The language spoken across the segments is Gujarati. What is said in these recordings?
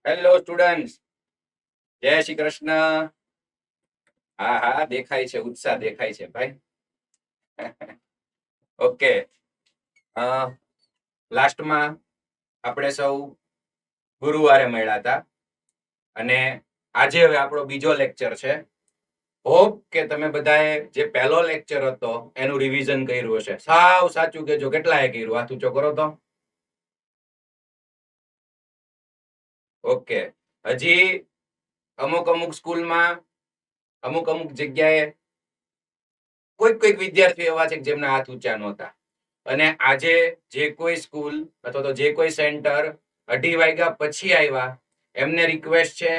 હેલો સ્ટુડન્ટ્સ, જય શ્રી કૃષ્ણ. હા હા, દેખાય છે, ઉત્સાહ દેખાય છે ભાઈ. ઓકે, લાસ્ટમાં આપણે સૌ ગુરુવારે મળ્યા હતા અને આજે હવે આપણો બીજો લેક્ચર છે. હોપ કે તમે બધાએ જે પહેલો લેક્ચર હતો એનું રિવિઝન કર્યું હશે. સાવ સાચું કેજો, કેટલાએ કર્યું? હાથ ઊંચો કરો તો. ઓકે, હજી અમુક સ્કૂલમાં અમુક જગ્યાએ કોઈક વિદ્યાર્થીઓ એવા છે જેમના હાથ ઊંચા નહોતા. અને આજે જે કોઈ સ્કૂલ અથવા તો જે કોઈ સેન્ટર 2:30 વાગ્યા પછી આવ્યા, એમને રિક્વેસ્ટ છે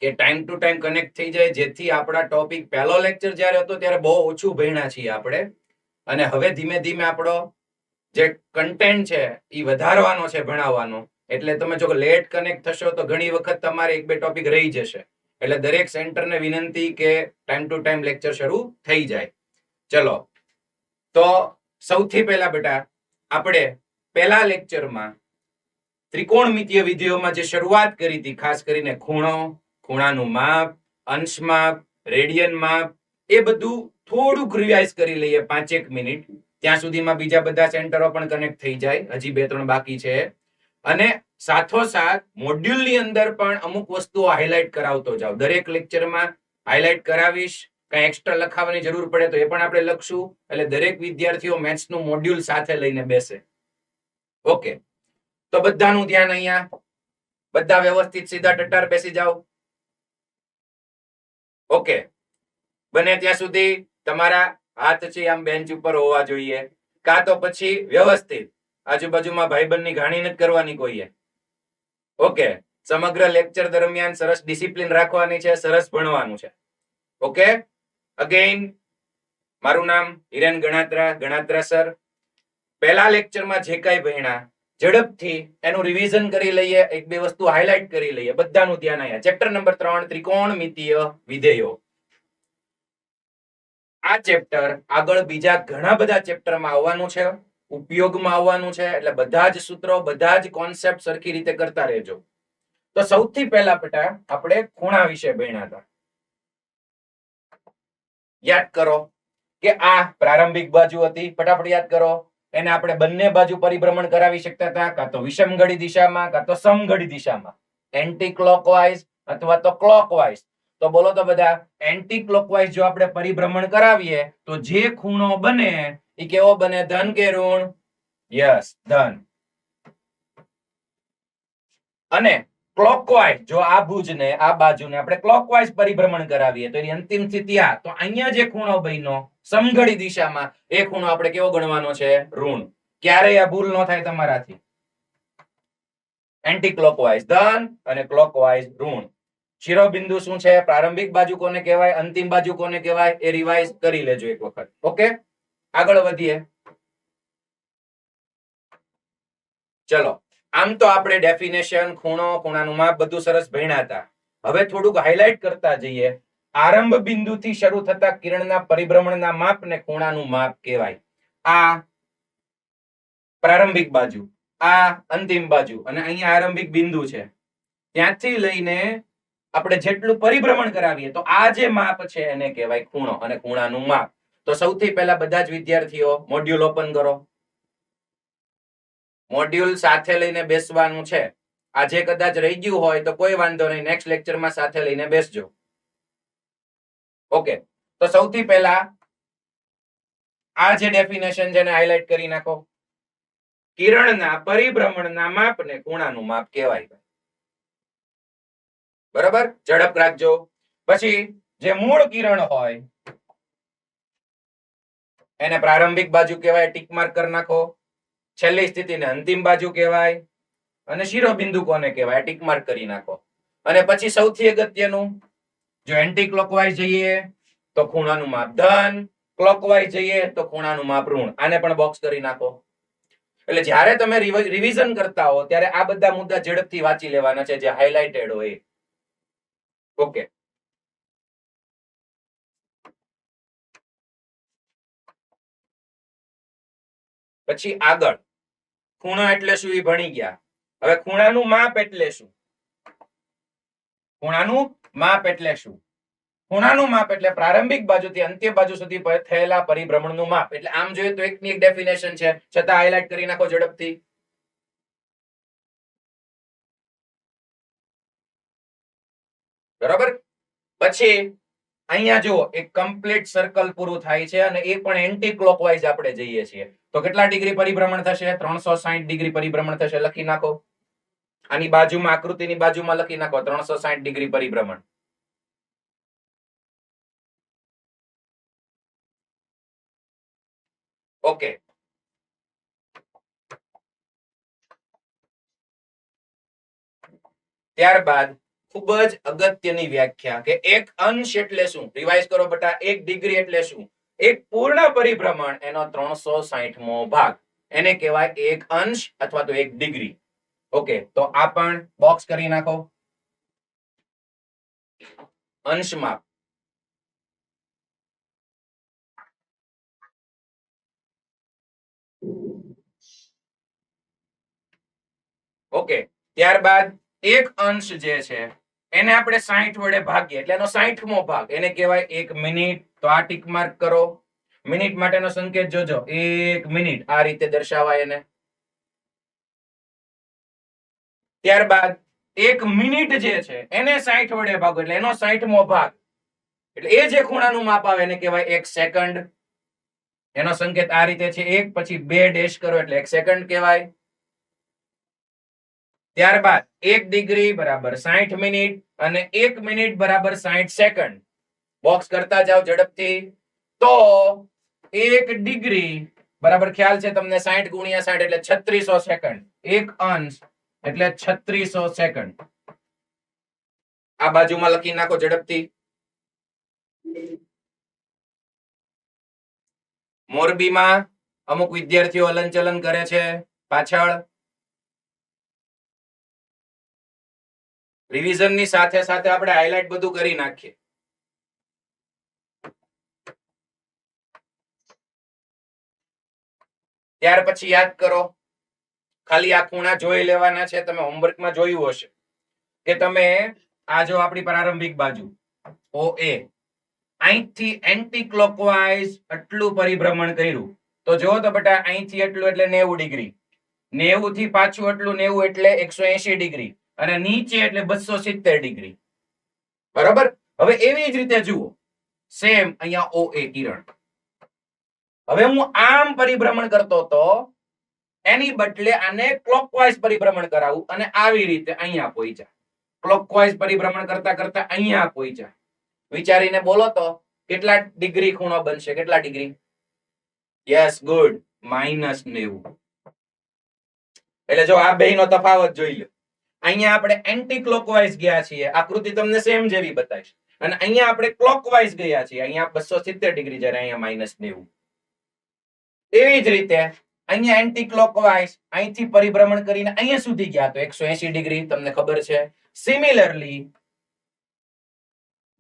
કે ટાઈમ ટુ ટાઈમ કનેક્ટ થઈ જાય, જેથી આપણા ટોપિક પહેલો લેક્ચર જ્યારે હતો ત્યારે બહુ ઓછું ભણ્યા છીએ આપણે, અને હવે ધીમે ધીમે આપણો જે કન્ટેન્ટ છે એ વધારવાનો છે, ભણાવવાનો. એટલે તમે જો લેટ કનેક્ટ થશો તો ઘણી વખત તમારે એક બે ટોપિક રહી જશે. એટલે દરેક સેન્ટરને વિનંતી કે ટાઈમ ટુ ટાઈમ લેક્ચર શરૂ થઈ જાય. ચલો, તો સૌથી પહેલા બેટા આપણે પહેલા લેક્ચરમાં ત્રિકોણમિતીય વિધિઓમાં જે શરૂઆત કરી હતી, ખાસ કરીને ખૂણો, ખૂણાનું માપ, અંશ માપ, રેડિયન માપ, એ બધું થોડુંક રિવાઇઝ કરી લઈએ 5 મિનિટ. ત્યાં સુધીમાં બીજા બધા સેન્ટરો પણ કનેક્ટ થઈ જાય. હજી 2-3 બાકી છે. અને સાથોસાથ મોડ્યુલની અંદર પણ અમુક વસ્તુઓ હાઇલાઇટ કરાવતો જાવ. દરેક લેક્ચરમાં હાઇલાઇટ કરાવીશ. કઈ એક્સ્ટ્રા લખાવવાની જરૂર પડે તો એ પણ આપણે લખશું. એટલે દરેક વિદ્યાર્થીઓ મેથ્સનું મોડ્યુલ સાથે લઈને બેસે. ઓકે, તો બધાનું ધ્યાન અહીંયા. બધા વ્યવસ્થિત સીધા ટટ્ટાર બેસી જાઓ. ઓકે, બને ત્યાં સુધી તમારા હાથ છે આમ બેન્ચ ઉપર હોવા જોઈએ, કાં તો પછી વ્યવસ્થિત આજુબાજુમાં ભાઈબંધની ઘાણી નથી કરવાની કોઈએ. ઓકે, સમગ્ર લેક્ચર દરમિયાન સરસ ડિસિપ્લિન રાખવાની છે, સરસ ભણવાનું છે. ઓકે, અગેન મારું નામ હિરેન ગણાત્રા સર. પહેલા લેક્ચરમાં જે કઈ ભણ્યા ઝડપથી એનું રિવિઝન કરી લઈએ, એક બે વસ્તુ હાઇલાઇટ કરી લઈએ. બધાનું ધ્યાન અહીંયા. ચેપ્ટર નંબર 3 ત્રિકોણમિતીય વિધેયો. આ ચેપ્ટર આગળ બીજા ઘણા બધા ચેપ્ટરમાં આવવાનું છે, ઉપયોગમાં આવવાનું છે. એટલે બધા જ સૂત્રો, બધા જ કોન્સેપ્ટ સરખી રીતે કરતા રહેજો. તો સૌથી પહેલા બેટા આપણે ખૂણા વિશે ભણ્યા હતા. યાદ કરો કે આ પ્રારંભિક બાજુ હતી. ફટાફટ યાદ કરો. એને આપણે બંને બાજુ પરિભ્રમણ કરાવી શકતા હતા, કાં તો વિષમઘડી દિશામાં કાં તો સમઘડી દિશામાં, એન્ટી ક્લોકવાઇઝ અથવા તો ક્લોકવાઇઝ. તો બોલો તો બધા, એન્ટી ક્લોકવાઇઝ જો આપણે પરિભ્રમણ કરાવીએ તો જે ખૂણો બને એ કેવો બને? ધન કે ઋણ? યસ, ધન. અને ક્લોકવાઇઝ જો આ ભુજને, આ બાજુને આપણે ક્લોકવાઇઝ પરિભ્રમણ કરાવીએ તો એની અંતિમ સ્થિતિ આ. તો અહીંયા જે ખૂણો બન્યો સમઘડી દિશામાં, એ ખૂણો આપણે કેવો ગણવાનો છે? ઋણ. ક્યારેય આ ભૂલ ન થાય તમારાથી. એન્ટી ક્લોકવાઇઝ ધન અને ક્લોકવાઇઝ ઋણ. શિરોબિંદુ શું છે? પ્રારંભિક બાજુ કોને કહેવાય, અંતિમ બાજુ કોને કહેવાય, એ રિવાઇઝ કરી લેજો એક વખત. ઓકે, આગળ વધીએ. ચલો, આમ તો આપણે ડેફિનેશન, ખૂણો, ખૂણાનું માપ બધું સરસ ભણ્યા હતા. હવે થોડુંક હાઇલાઇટ કરતા જઈએ. આરંભ બિંદુથી શરૂ થતા કિરણના પરિભ્રમણના માપને ખૂણાનું માપ કહેવાય. આ પ્રારંભિક બાજુ, આ અંતિમ બાજુ, અને અહીંયા આરંભિક બિંદુ છે. ત્યાંથી લઈને આપણે જેટલું પરિભ્રમણ કરાવીએ તો આ જે માપ છે એને કહેવાય ખૂણો અને ખૂણાનું માપ. તો સૌથી પહેલા બધા જ વિદ્યાર્થીઓ મોડ્યુલ ઓપન કરો. મોડ્યુલ સાથે લઈને બેસવાનું છે. આજે કદાચ રહી ગયું હોય તો કોઈ વાંધો નહીં, નેક્સ્ટ લેક્ચરમાં સાથે લઈને બેસજો. ઓકે, તો સૌથી પહેલા આ જે ડેફિનેશન છે એને હાઇલાઇટ કરી નાખો. કિરણના પરિભ્રમણના માપને ખૂણાનું માપ કહેવાય. બરાબર, ઝડપ રાખજો. પછી જે મૂળ કિરણ હોય એને પ્રારંભિક બાજુ કહેવાય, ટીક માર્ક કરી નાખો. છેલ્લી સ્થિતિને અંતિમ બાજુ કહેવાય. અને શિરોબિંદુ કોને કહેવાય? ટીક માર્ક કરી નાખો. અને પછી સૌથી અગત્યનું, જો એન્ટી ક્લોકવાઇઝ જઈએ તો ખૂણાનું માપ ધન, ક્લોકવાઇઝ જઈએ તો ખૂણાનું માપ ઋણ. આને પણ બોક્સ કરી નાખો. એટલે જ્યારે તમે રિવિઝન કરતા હો ત્યારે આ બધા મુદ્દા ઝડપથી વાંચી લેવાના છે જે હાઇલાઇટેડ હોય. ઓકે, પછી આગળ ખૂણો એટલે શું એ ભણી ગયા. હવે ખૂણાનું માપ એટલે શું? ખૂણાનું માપ એટલે શું? ખૂણાનું માપ એટલે પ્રારંભિક બાજુથી અંત્ય બાજુ સુધી થયેલા પરિભ્રમણનું માપ. એટલે આમ જોઈએ તો એકની એક ડેફિનેશન છે, છતાં હાઇલાઇટ કરી નાખો ઝડપથી. બરાબર. પછી અહીંયા જુઓ, એક કમ્પ્લીટ સર્કલ પૂરું થાય છે અને એ પણ એન્ટી ક્લોકવાઇઝ આપણે જઈએ છીએ. તો કેટલા ડિગ્રી પરિભ્રમણ થશે? 360 ડિગ્રી પરિભ્રમણ થશે. લખી નાખો. આની બાજુમાં, આકૃતિની બાજુમાં લખી નાખો 360 ડિગ્રી પરિભ્રમણ. ઓકે. ત્યારબાદ ખૂબ જ અગત્યની વ્યાખ્યા કે એક અંશ એટલે શું? રિવાઇઝ કરો બેટા. એક ડિગ્રી એટલે શું? એક પૂર્ણ પરિભ્રમણ એનો 360મો ભાગ, એને કહેવાય એક અંશ અથવા તો એક ડિગ્રી. ઓકે, તો આ પણ બોક્સ કરી નાખો. અંશ માપ. ઓકે, ત્યારબાદ એક અંશ જે છે એને આપણે 60 વડે ભાગીએ એટલે એનો 60મો ભાગ, એને કહેવાય 1 મિનિટ. તો આ ટીક માર્ક કરો. મિનિટ માટેનો સંકેત જોજો, 1 મિનિટ, આ રીતે દર્શાવાય એને. ત્યારબાદ 1 મિનિટ જે છે એને 60 વડે ભાગો એટલે એનો 60મો ભાગ, એટલે એ જે ખૂણાનું માપ આવે એને કહેવાય 1 સેકન્ડ. એનો સંકેત આ રીતે છે, 1 પછી 2 ડેશ કરો એટલે 1 સેકન્ડ કહેવાય. ત્યારબાદ 1 ડિગ્રી બરાબર 60 મિનિટ અને 1 મિનિટ બરાબર 60 સેકન્ડ. બોક્સ કરતા જાઓ ઝડપથી. તો 1 ડિગ્રી બરાબર, ખ્યાલ છે તમને, 60 ગુણ્યા 60 એટલે 3600 સેકન્ડ. એક અંશ એટલે 3600 સેકન્ડ. આ બાજુમાં લખી નાખો ઝડપથી. મોરબીમાં અમુક વિદ્યાર્થીઓ હલનચલન કરે છે પાછળ. રિવિઝનની સાથે સાથે આપણે હાઇલાઇટ બધું કરી નાખીએ. ત્યાર પછી યાદ કરો, ખાલી આ ખૂણા જોઈ લેવાના છે. તમે હોમવર્કમાં જોયું હશે કે તમે આ જો આપણી પ્રારંભિક બાજુ OA, અહીંથી એન્ટી ક્લોકવાઇઝ આટલું પરિભ્રમણ કર્યું. તો જો તો બેટા અહીંથી એટલું એટલે 90 ડિગ્રી, 90 થી પાછું એટલું 90 એટલે 180 ડિગ્રી, અને નીચે એટલે 270 ડિગ્રી. બરાબર. હવે એવી જ રીતે જુઓ, સેમ અહીંયા OA કિરણ. હવે હું આમ પરિભ્રમણ કરતો તો એની બદલે આને ક્લોકવાઇઝ પરિભ્રમણ કરાવું અને આવી રીતે અહીંયા પહોંચ્યા. ક્લોકવાઇઝ પરિભ્રમણ કરતા કરતા અહીંયા પહોંચ્યા. વિચારીને બોલો તો કેટલા ડિગ્રી ખૂણો બનશે? કેટલા ડિગ્રી? Yes, good, -90. એટલે જો આ બેયનો તફાવત જોઈ લો. અહીંયા આપણે એન્ટી ક્લોકવાઇઝ ગયા છીએ, આકૃતિ તમને સેમ જેવી બતાવીશ, અને અહીંયા આપણે ક્લોકવાઇઝ ગયા છીએ, અહીંયા 270 ડિગ્રી, જ્યારે અહીંયા -90. એવી જ રીતે અહીંયા એન્ટી ક્લોકવાઇઝ અહીંથી પરિભ્રમણ કરીને અહીંયા સુધી ગયા તો 180 ડિગ્રી, તમને ખબર છે. સિમિલરલી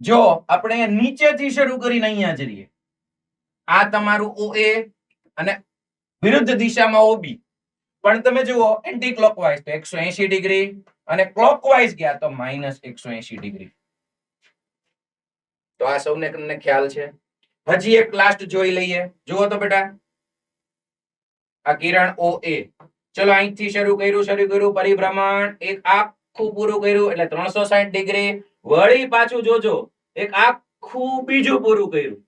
જો આપણે નીચેથી શરૂ કરીને અહીંયા જઈએ, આ તમારું OA અને વિરુદ્ધ દિશામાં OB, પણ તમે જુઓ એન્ટી ક્લોકવાઇઝ તો 180 ડિગ્રી અને ક્લોકવાઇઝ ગયા તો -180 ડિગ્રી. તો આ સૌને ખ્યાલ છે. હજી એક લાસ્ટ જોઈ લઈએ. જુઓ તો બેટા, આ કિરણ OA, ચલો અહીંથી શરૂ કર્યું પરિભ્રમણ, એક આખું પૂરું કર્યું એટલે 360 ડિગ્રી. વળી પાછું જોજો, એક આખું બીજું પૂરું કર્યું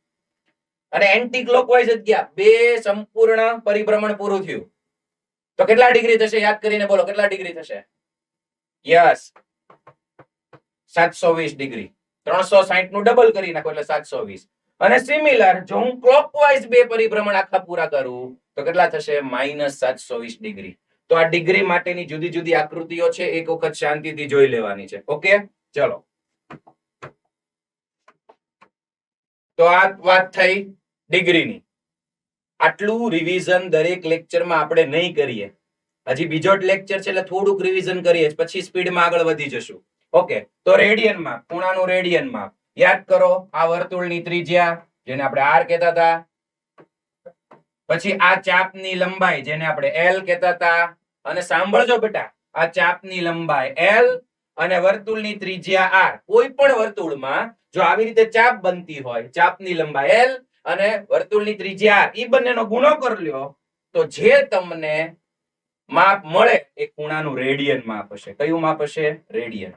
અને એન્ટી ક્લોકવાઇઝ જ ગયા. 2 સંપૂર્ણ પરિભ્રમણ પૂરું થયું. તો કેટલા ડિગ્રી થશે? યાદ કરીને બોલો, કેટલા ડિગ્રી થશે? Yes, 720 degree. 360 નું ડબલ કરી નાખો એટલે 720. અને સિમિલર જો હું ક્લોકવાઇઝ 2 પરિભ્રમણ આખા પૂરા કરું તો કેટલા થશે? -720 ડિગ્રી. તો આ ડિગ્રી માટેની જુદી જુદી આકૃતિઓ છે, એક વખત શાંતિથી જોઈ લેવાની છે. ઓકે, ચલો. તો આ વાત થઈ ડિગ્રીની. આટલું રિવિઝન દરેક લેક્ચરમાં આપણે નહીં કરીએ. હજી બીજો જ લેક્ચર છે એટલે થોડુંક રિવિઝન કરીએ, પછી સ્પીડમાં આગળ વધી જશું. ઓકે, તો રેડિયન માપ, ખૂણાનું રેડિયન માપ યાદ કરો. આ વર્તુળની ત્રિજ્યા જેને આપણે R કહેતા હતા, પછી આ ચાપની લંબાઈ જેને આપણે L કહેતા હતા, અને સાંભળજો બેટા, આ ચાપની લંબાઈ L અને વર્તુળની ત્રિજ્યા r. કોઈ પણ વર્તુળમાં જો આવી રીતે ચાપ બનતી હોય, ચાપની લંબાઈ l અને વર્તુળની ત્રિજ્યા r, ઈ બંનેનો ગુણો કરી લ્યો તો જે તમને માપ મળે એ ખૂણાનું રેડિયન માપ હશે. કયું માપ હશે? Radian.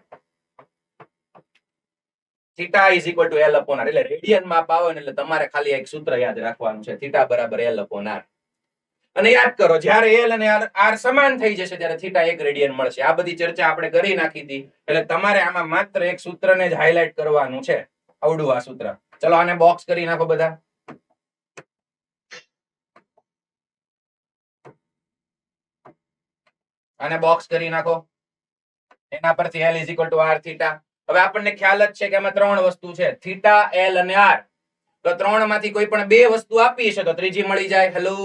Theta is equal two l upon r. એટલે રેડિયન માપ આવે ને એટલે તમારે ખાલી એક સૂત્ર યાદ રાખવાનું છે, થીટા બરાબર l અપોન r. અને યાદ કરો, જ્યારે l અને r સમાન થઈ જશે ત્યારે થીટા 1 રેડિયન મળશે. આ બધી ચર્ચા આપણે કરી નાખી હતી. એટલે તમારે આમાં માત્ર એક સૂત્રને જ હાઇલાઇટ કરવાનું છે, આવડું આ સૂત્ર. ચલો આને બોક્સ કરી નાખો બધા. આને બોક્સ કરી નાખો. એના પરથી l is equal two r theta. હવે આપણને ખ્યાલ જ છે કે આમાં ત્રણ વસ્તુ છે, થીટા, l અને r. તો ત્રણ માંથી કોઈ પણ બે વસ્તુ આપી છે તો ત્રીજી મળી જાય. હેલો,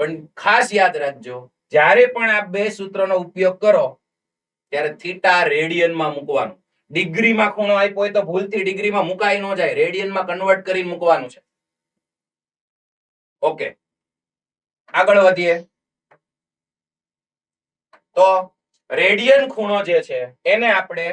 પણ ખાસ યાદ રાખજો, જ્યારે પણ આ બે સૂત્રનો ઉપયોગ કરો ત્યારે થીટા રેડિયનમાં મૂકવાનું. ડિગ્રીમાં ખૂણો આપ્યો હોય તો ભૂલથી ડિગ્રીમાં મુકાઈ ન જાય, રેડિયનમાં કન્વર્ટ કરીને મૂકવાનું છે. ઓકે, આગળ વધીએ. તો રેડિયન ખૂણો જે છે એને આપણે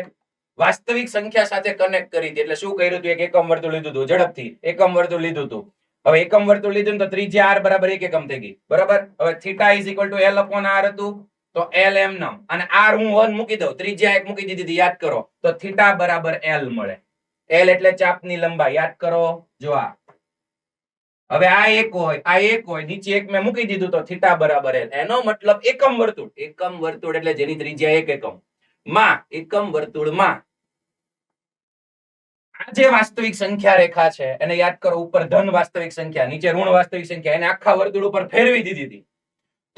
વાસ્તવિક સંખ્યા સાથે કનેક્ટ કરી હતી. એટલે શું કર્યું હતું? એક એકમ વર્તુળ લીધું હતું. ઝડપથી એકમ વર્તુળ લીધું હતું. હવે એકમ વર્તુળ લીધું તો ત્રિજ્યા r બરાબર 1 એકમ થઈ ગઈ. બરાબર. હવે theta is equal two l upon r હતું તો l એમ નમ, અને r હું 1 મૂકી દઉં, ત્રિજ્યા 1 મૂકી દીધી, યાદ કરો, તો થીટા બરાબર l મળે. l એટલે ચાપની લંબાઈ, યાદ કરો. જો આ હવે આ એક હોય, નીચે એક મેં મૂકી દીધું તો થીટા બરાબર l. એનો મતલબ એકમ વર્તુળ. એકમ વર્તુળ એટલે જેની ત્રિજ્યા 1 એકમ માં, એકમ વર્તુળમાં આ જે વાસ્તવિક સંખ્યા રેખા છે એને યાદ કરો, ઉપર ધન વાસ્તવિક સંખ્યા, નીચે ઋણ વાસ્તવિક સંખ્યા, એને આખા વર્તુળ ઉપર ફેરવી દીધી હતી.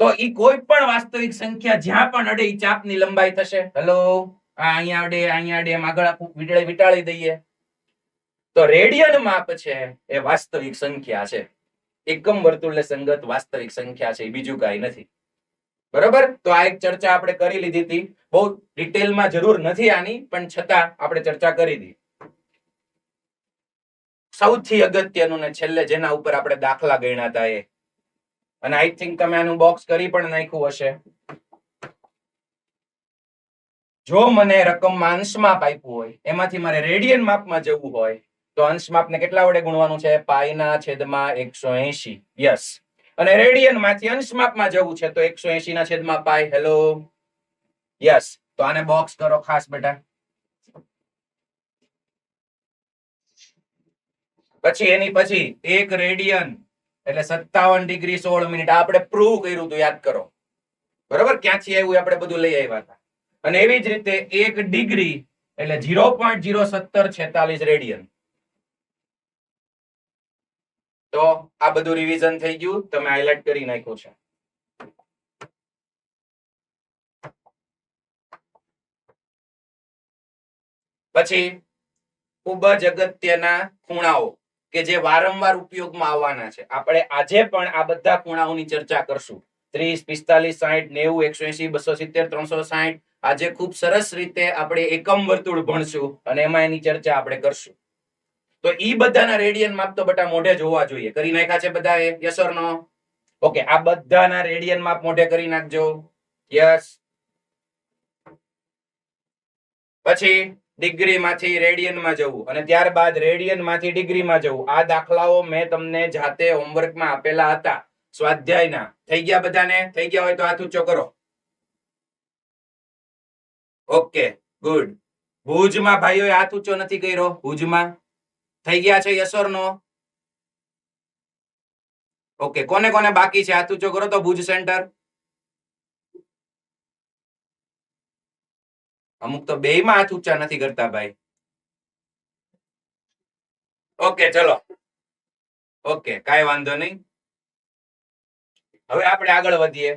તો ઈ કોઈ પણ વાસ્તવિક સંખ્યા જ્યાં પણ અડે ઈ ચાપની લંબાઈ થશે. હેલો, અહીંયા અડે, અહીંયા અડે, એમ આગળ વીટાળી દઈએ. તો રેડિયન માપ છે એ વાસ્તવિક સંખ્યા છે. એકમ વર્તુળને સંગત વાસ્તવિક સંખ્યા છે, બીજું કાંઈ નથી. બરોબર. તો આ એક ચર્ચા આપણે કરી લીધી હતી. બહુ ડિટેલમાં જરૂર નથી આની, પણ છતાં આપણે ચર્ચા કરી હતી. સૌથી અગત્યનું ને છેલ્લે જેના ઉપર આપણે દાખલા ગણ્યા હતા એ, અને આઈ થિંક તમે આનું બોક્સ કરી પણ નાખ્યું હશે. જો મને રકમમાં અંશ માપ આપ્યું હોય, એમાંથી મારે રેડિયન માપમાં જવું હોય તો અંશ માપને કેટલા વડે ગુણવાનું છે? પાઈના છેદમાં 180. યસ. અને રેડિયન માંથી અંશ માપમાં જવું છે તો 180 ના છેદમાં પાઈ. Hello, yes. તો આને બોક્સ કરો ખાસ બેટા. પછી એની પછી 1 રેડિયન એટલે 57 ડિગ્રી 16 મિનિટ. આપણે પ્રૂવ કર્યું હતું, યાદ કરો. બરોબર. ક્યાંથી આવ્યું આપણે બધું લઈ આવ્યા હતા. અને એવી જ રીતે 1 ડિગ્રી એટલે 0.01746 રેડિયન. તો આ બધું રિવિઝન થઈ ગયું, તમે હાઇલાઇટ કરી નાખ્યું છે. પછી ખૂબ જ અગત્યના ખૂણાઓ કે જે વારંવાર ઉપયોગમાં આવવાના છે. આપણે આજે પણ આ બધા ખૂણાઓની ચર્ચા કરશું. 30, 45, 60, 90, 180, 270, 360. આજે ખૂબ સરસ રીતે આપણે એકમ વર્તુળ ભણશું અને એમાં એની ચર્ચા આપણે કરશું. તો ઈ બધાના રેડિયન માપ તો બટા મોઢે જોવા જોઈએ. કરી નાખ્યા છે બધાએ? Yes or no? ઓકે, આ બધાના રેડિયન માપ મોઢે કરી નાખજો. યસ. પછી ડિગ્રી માંથી રેડિયન માં જવું અને ત્યારબાદ રેડિયન માંથી ડિગ્રી માં જવું. આ દાખલાઓ મેં તમને જાતે હોમવર્કમાં આપેલા હતા, સ્વાધ્યાયના. થઈ ગયા બધાને? થઈ ગયા હોય તો હાથ ઊંચો કરો. Okay, good. ભુજમાં ભાઈઓએ હાથ ઊંચો નથી કર્યો? ભુજમાં થઈ ગયા છે? Yes or no? ઓકે, કોને કોને બાકી છે હાથ ઊંચો કરો તો. ભુજ સેન્ટર. અમુક તો બેયમાં હાથ ઊંચા નથી કરતા ભાઈ. ઓકે, ચલો. ઓકે, કાંઈ વાંધો નહીં. હવે આપણે આગળ વધીએ.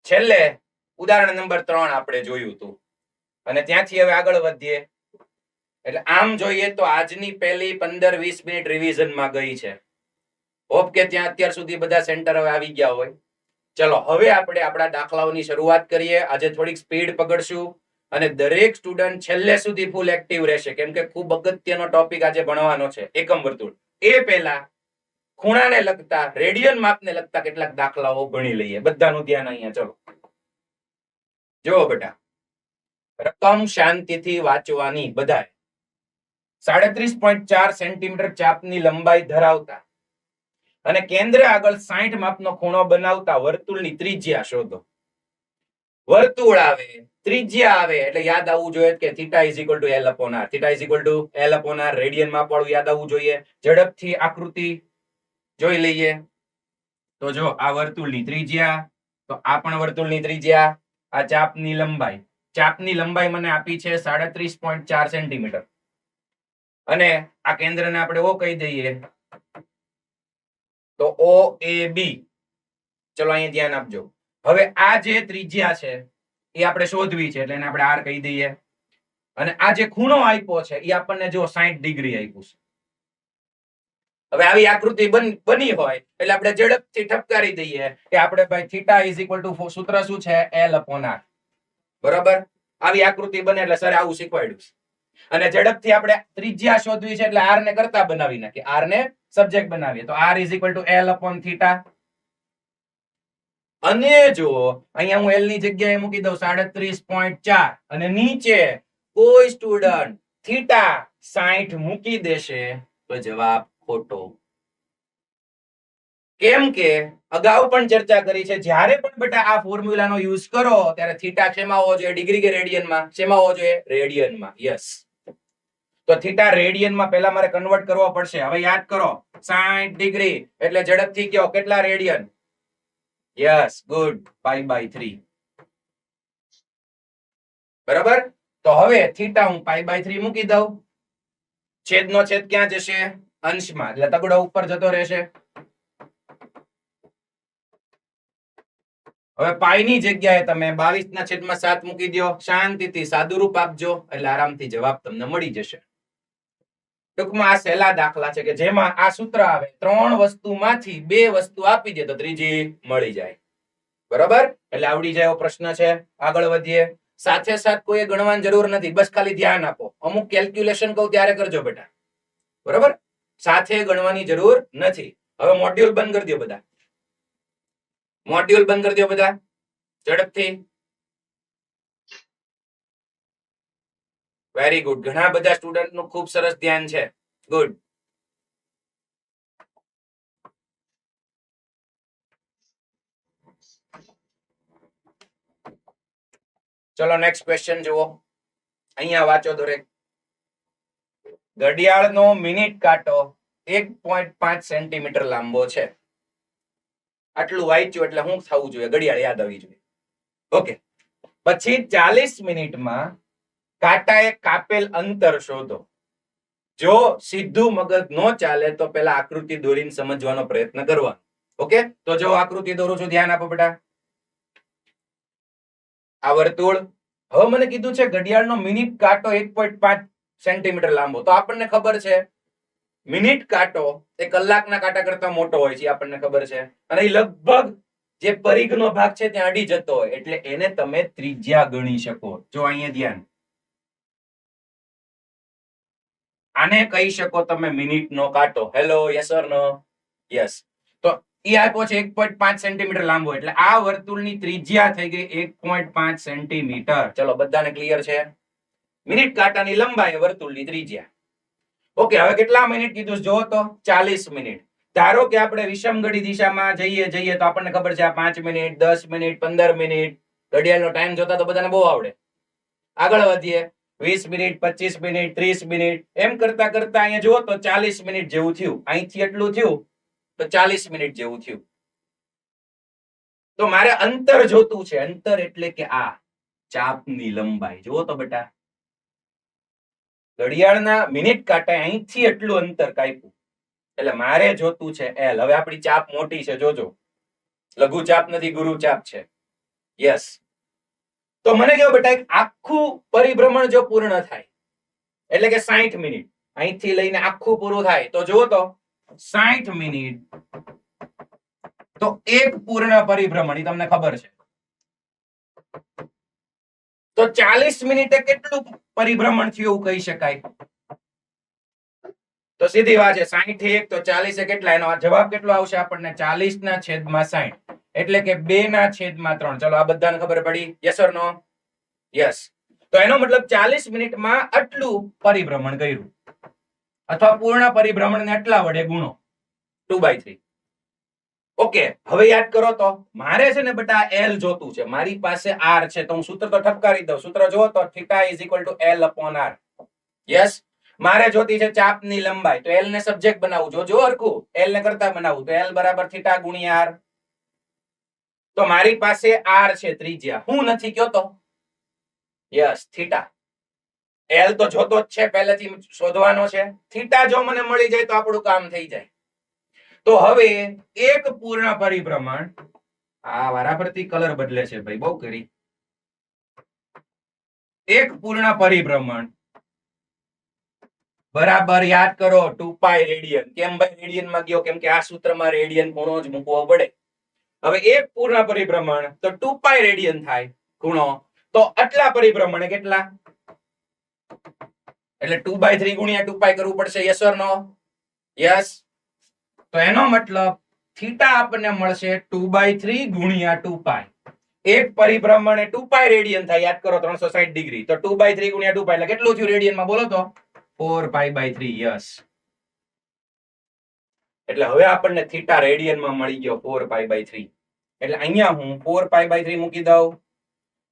છેલ્લે ઉદાહરણ નંબર 3 આપણે જોયું હતું અને ત્યાંથી હવે આગળ વધીએ. એટલે આમ જોઈએ તો આજની પહેલી 15-20 મિનિટ રિવિઝનમાં ગઈ છે. હોપ કે ત્યાં અત્યાર સુધી બધા સેન્ટર હવે આવી ગયા હોય. ચલો હવે આપણે આપણા દાખલાઓની શરૂઆત કરીએ. આજે થોડીક સ્પીડ પકડશું અને દરેક સ્ટુડન્ટ છેલ્લે સુધી ફૂલ એક્ટિવ રહેશે, કેમ કે ખૂબ અગત્યનો ટોપિક આજે ભણવાનો છે, એકમ વર્તુળ. એ પહેલા ખૂણાને લગતા, રેડિયન માપને લગતા કેટલાક દાખલાઓ ભણી લઈએ. બધાનું ધ્યાન અહીંયા. ચલો જો બેટા, રકમ શાંતિથી વાંચવાની બધાએ. 37.4 સેન્ટીમીટર ચાપની લંબાઈ ધરાવતા અને કેન્દ્ર આગળ 60 માપનો ખૂણો બનાવતા વર્તુળની ત્રિજ્યા શોધો. વર્તુળ આવે, ત્રિજ્યા આવે એટલે યાદ આવવું જોઈએ કે theta is equal to L upon R. Theta is equal to L upon R. Radian માપ વાળું યાદ આવવું જોઈએ. ઝડપથી આકૃતિ જોઈ લઈએ. તો જો આ વર્તુળની ત્રિજ્યા, તો આ પણ વર્તુળની ત્રિજ્યા, આ ચાપની લંબાઈ. ચાપની લંબાઈ મને આપી છે 37.4 સેન્ટીમીટર અને આ કેન્દ્રને આપણે ઓ કહી દઈએ તો ઓ એ બી. ચલો અહીંયા ધ્યાન આપજો. હવે આ જે ત્રિજ્યા છે એ આપણે શોધવી છે એટલે એને આપણે આર કહી દઈએ અને આ જે ખૂણો આપ્યો છે એ આપણને જો 60 ડિગ્રી આપ્યું છે. હવે આવી આકૃતિ બની હોય એટલે આપણે ઝડપથી ઠપકારી દઈએ કે આપણે ભાઈ થીટા ઇઝ ઇક્વલ ટુ સૂત્ર શું છે એલ અપોન આર. બરાબર. આવી આકૃતિ બને એટલે સર આવું શીખવાડ્યું છે અને ઝડપથી આપણે ત્રિજ્યા શોધવી છે એટલે આર ને કરતા બનાવી નાખીએ. આર ને સબ્જેક્ટ બનાવીએ તો R is equal to L upon theta. અને જો અહીંયા હું એલ ની જગ્યાએ મૂકી દઉં 37.4 અને નીચે કોઈ સ્ટુડન્ટ થીટા 60 મૂકી દેશે તો જવાબ ખોટો. કેમ કે અગાઉ પણ ચર્ચા કરી છે જ્યારે પણ બેટા આ ફોર્મ્યુલાનો યુઝ કરો ત્યારે થીટા શેમાં હોવો જોઈએ? ડિગ્રી કે રેડિયનમાં? શેમાં હોવો જોઈએ? રેડિયનમાં. યસ. તો થીટા રેડિયનમાં પહેલા મારે કન્વર્ટ કરવો પડશે. હવે યાદ કરો 60 ડિગ્રી એટલે ઝડપથી કયો કેટલા radian? Yes, good. Pi by 3. બરાબર. તો હવે થીટા હું પાઈ બાય 3 મૂકી દઉં. છેદનો છેદ ક્યાં જશે? અંશમાં. એટલે તગડો ઉપર જતો રહેશે. હવે પાઈ ની જગ્યાએ તમે 22/7 મૂકી દો. શાંતિથી સાદુરૂપ આપજો એટલે આરામથી જવાબ તમને મળી જશે. ટૂંકમાં આ સહેલા દાખલા છે કે જેમાં આ સૂત્ર આવે 3 વસ્તુમાંથી 2 વસ્તુ આપી દે તો ત્રીજી મળી જાય. બરાબર. એટલે આવડી જાય એવો પ્રશ્ન છે. આગળ વધીએ. સાથે સાથ કોઈ ગણવાની જરૂર નથી, બસ ખાલી ધ્યાન આપો. અમુક કેલ્ક્યુલેશન કહું ત્યારે કરજો બેટા. બરાબર. સાથે ગણવાની જરૂર નથી. હવે મોડ્યુલ બંધ કરી દો બધા. મોડ્યુલ બંધ કરી દો બધા ઝડપથી. Very good. ઘણા બધા સ્ટુડન્ટ નું ખૂબ સરસ ધ્યાન છે. ગુડ. ચલો નેક્સ્ટ ક્વેશ્ચન જુઓ. અહીંયા વાંચો દરેક. ઘડિયાળનો મિનિટ કાંટો 1.5 સેન્ટીમીટર લાંબો છે. આટલું વાંચ્યું એટલે શું થવું જોઈએ? ઘડિયાળ યાદ આવી જોઈએ. ઓકે. પછી 40 મિનિટમાં કાંટાએ કાપેલ અંતર શોધો. જો સીધું મગજ નો ચાલે તો પેલા આકૃતિ દોરીને સમજવાનો પ્રયત્ન કરવાનો. ઓકે. તો જો આકૃતિ દોરું છું, ધ્યાન આપો બેટા. આ વર્તુળ. હવે મને કીધું છે ઘડિયાળનો મિનિટ કાંટો 1.5 સેન્ટીમીટર લાંબો. તો આપણને ખબર છે મિનિટ કાંટો એ કલાકના કાંટા કરતા મોટો હોય છે, આપણને ખબર છે. અને એ લગભગ જે પરિઘનો ભાગ છે ત્યાં અડી જતો હોય એટલે એને તમે ત્રિજ્યા ગણી શકો. જો અહીંયા ધ્યાન. આને કહી શકો તમે મિનિટનો કાંટો. Hello, yes or no? Yes. તો એ આપ્યો છે 1.5 સેન્ટીમીટર લાંબો એટલે આ વર્તુળની ત્રિજ્યા થઈ ગઈ 1.5 સેન્ટીમીટર. ચલો બધાને ક્લિયર છે? મિનિટ કાંટાની લંબાઈ વર્તુળની ત્રિજ્યા. ઓકે. હવે કેટલા મિનિટ કીધું જો તો 40 મિનિટ. ધારો કે આપણે વિષમઘડી દિશામાં જઈએ તો આપણને ખબર છે આ 5 મિનિટ, 10 મિનિટ, 15 મિનિટ. ઘડિયાળનો ટાઈમ જોતા તો બધાને બહુ આવડે. આગળ વધીએ. 20 મિનિટ, 25 મિનિટ, 30 મિનિટ એમ કરતા કરતા અહીંયા જુઓ તો 40 મિનિટ જેવું થયું. અહીંથી એટલું થયું તો 40 મિનિટ જેવું થયું. તો મારે અંતર જોતું છે. અંતર એટલે કે આ ચાપની લંબાઈ. જુઓ તો બેટા, ઘડિયાળના મિનિટ કાંટા અહીંથી એટલું અંતર કાપ્યું એટલે મારે જોતું છે એલ. હવે આપણી ચાપ મોટી છે, જોજો. લઘુ ચાપ નથી, ગુરુ ચાપ છે. યસ. તો મને કહો બેટા એક આખું પરિભ્રમણ જો પૂર્ણ થાય એટલે કે 60 મિનિટ અહીંથી લઈને આખું પૂરું થાય તો જુઓ તો 60 મિનિટ તો એક પૂર્ણ પરિભ્રમણ. એ તમને ખબર છે. તો 40 મિનિટે કેટલું પરિભ્રમણ થયું એવું કહી શકાય? તો સીધી વાત છે 60 તો 40 કેટલા? એનો જવાબ કેટલો આવશે આપણને? 40/60 એટલે કે 2/3. ચલો આ બધાને ખબર પડી? Yes or no? યસ. તો એનો મતલબ 40 મિનિટમાં આટલું પરિભ્રમણ કર્યું અથવા પૂર્ણ પરિભ્રમણને આટલા વડે ગુણો 2/3. ઓકે, હવે યાદ કરો તો મારે છે ને બેટા L જોતું છે, મારી પાસે R છે, તો હું સૂત્ર તો ઠપકારી દઉં. સૂત્ર જો તો θ = L/R. યસ, મારે જોતી છે ચાપની લંબાઈ, તો L ને સબ્જેક્ટ બનાવું. જો હરખું L ને કરતા બનાવું તો L બરાબર θ × R. તો મારી પાસે R છે ત્રિજ્યા, હું નથી કયો તો યસ θ. L તો જોતો જ છે, પહેલેથી શોધવાનો છે. θ જો મને મળી જાય તો આપણું કામ થઈ જાય. તો હવે એક પૂર્ણ પરિભ્રમણ, આ વારાફરતી કલર બદલે છે ભાઈ, બહુ કરી. એક પૂર્ણ પરિભ્રમણ બરાબર યાદ કરો 2π રેડિયન. કેમ ભાઈ રેડિયન માં ગયો? કેમ કે આ સૂત્રમાં રેડિયન ખૂણો જ મૂકવો પડે. હવે એક પૂર્ણ પરિભ્રમણ તો 2π રેડિયન થાય ખૂણો, તો આટલા પરિભ્રમણ કેટલા? એટલે 2/3 ગુણ્યા 2π કરવું પડશે. Yes or no? યસ. તો એનો મતલબ θ આપણને મળશે 2/3 ગુણ્યા 2π. એક પરિભ્રમણ એ 2π રેડિયન થાય, યાદ કરો 360 ડિગ્રી. તો 2/3 ગુણ્યા 2π એટલે કેટલું થયું રેડિયનમાં? બોલો તો 4π/3. યસ. એટલે હવે આપણને θ રેડિયનમાં મળી ગયો 4π/3. એટલે અહીંયા હું 4π/3 મૂકી દઉં.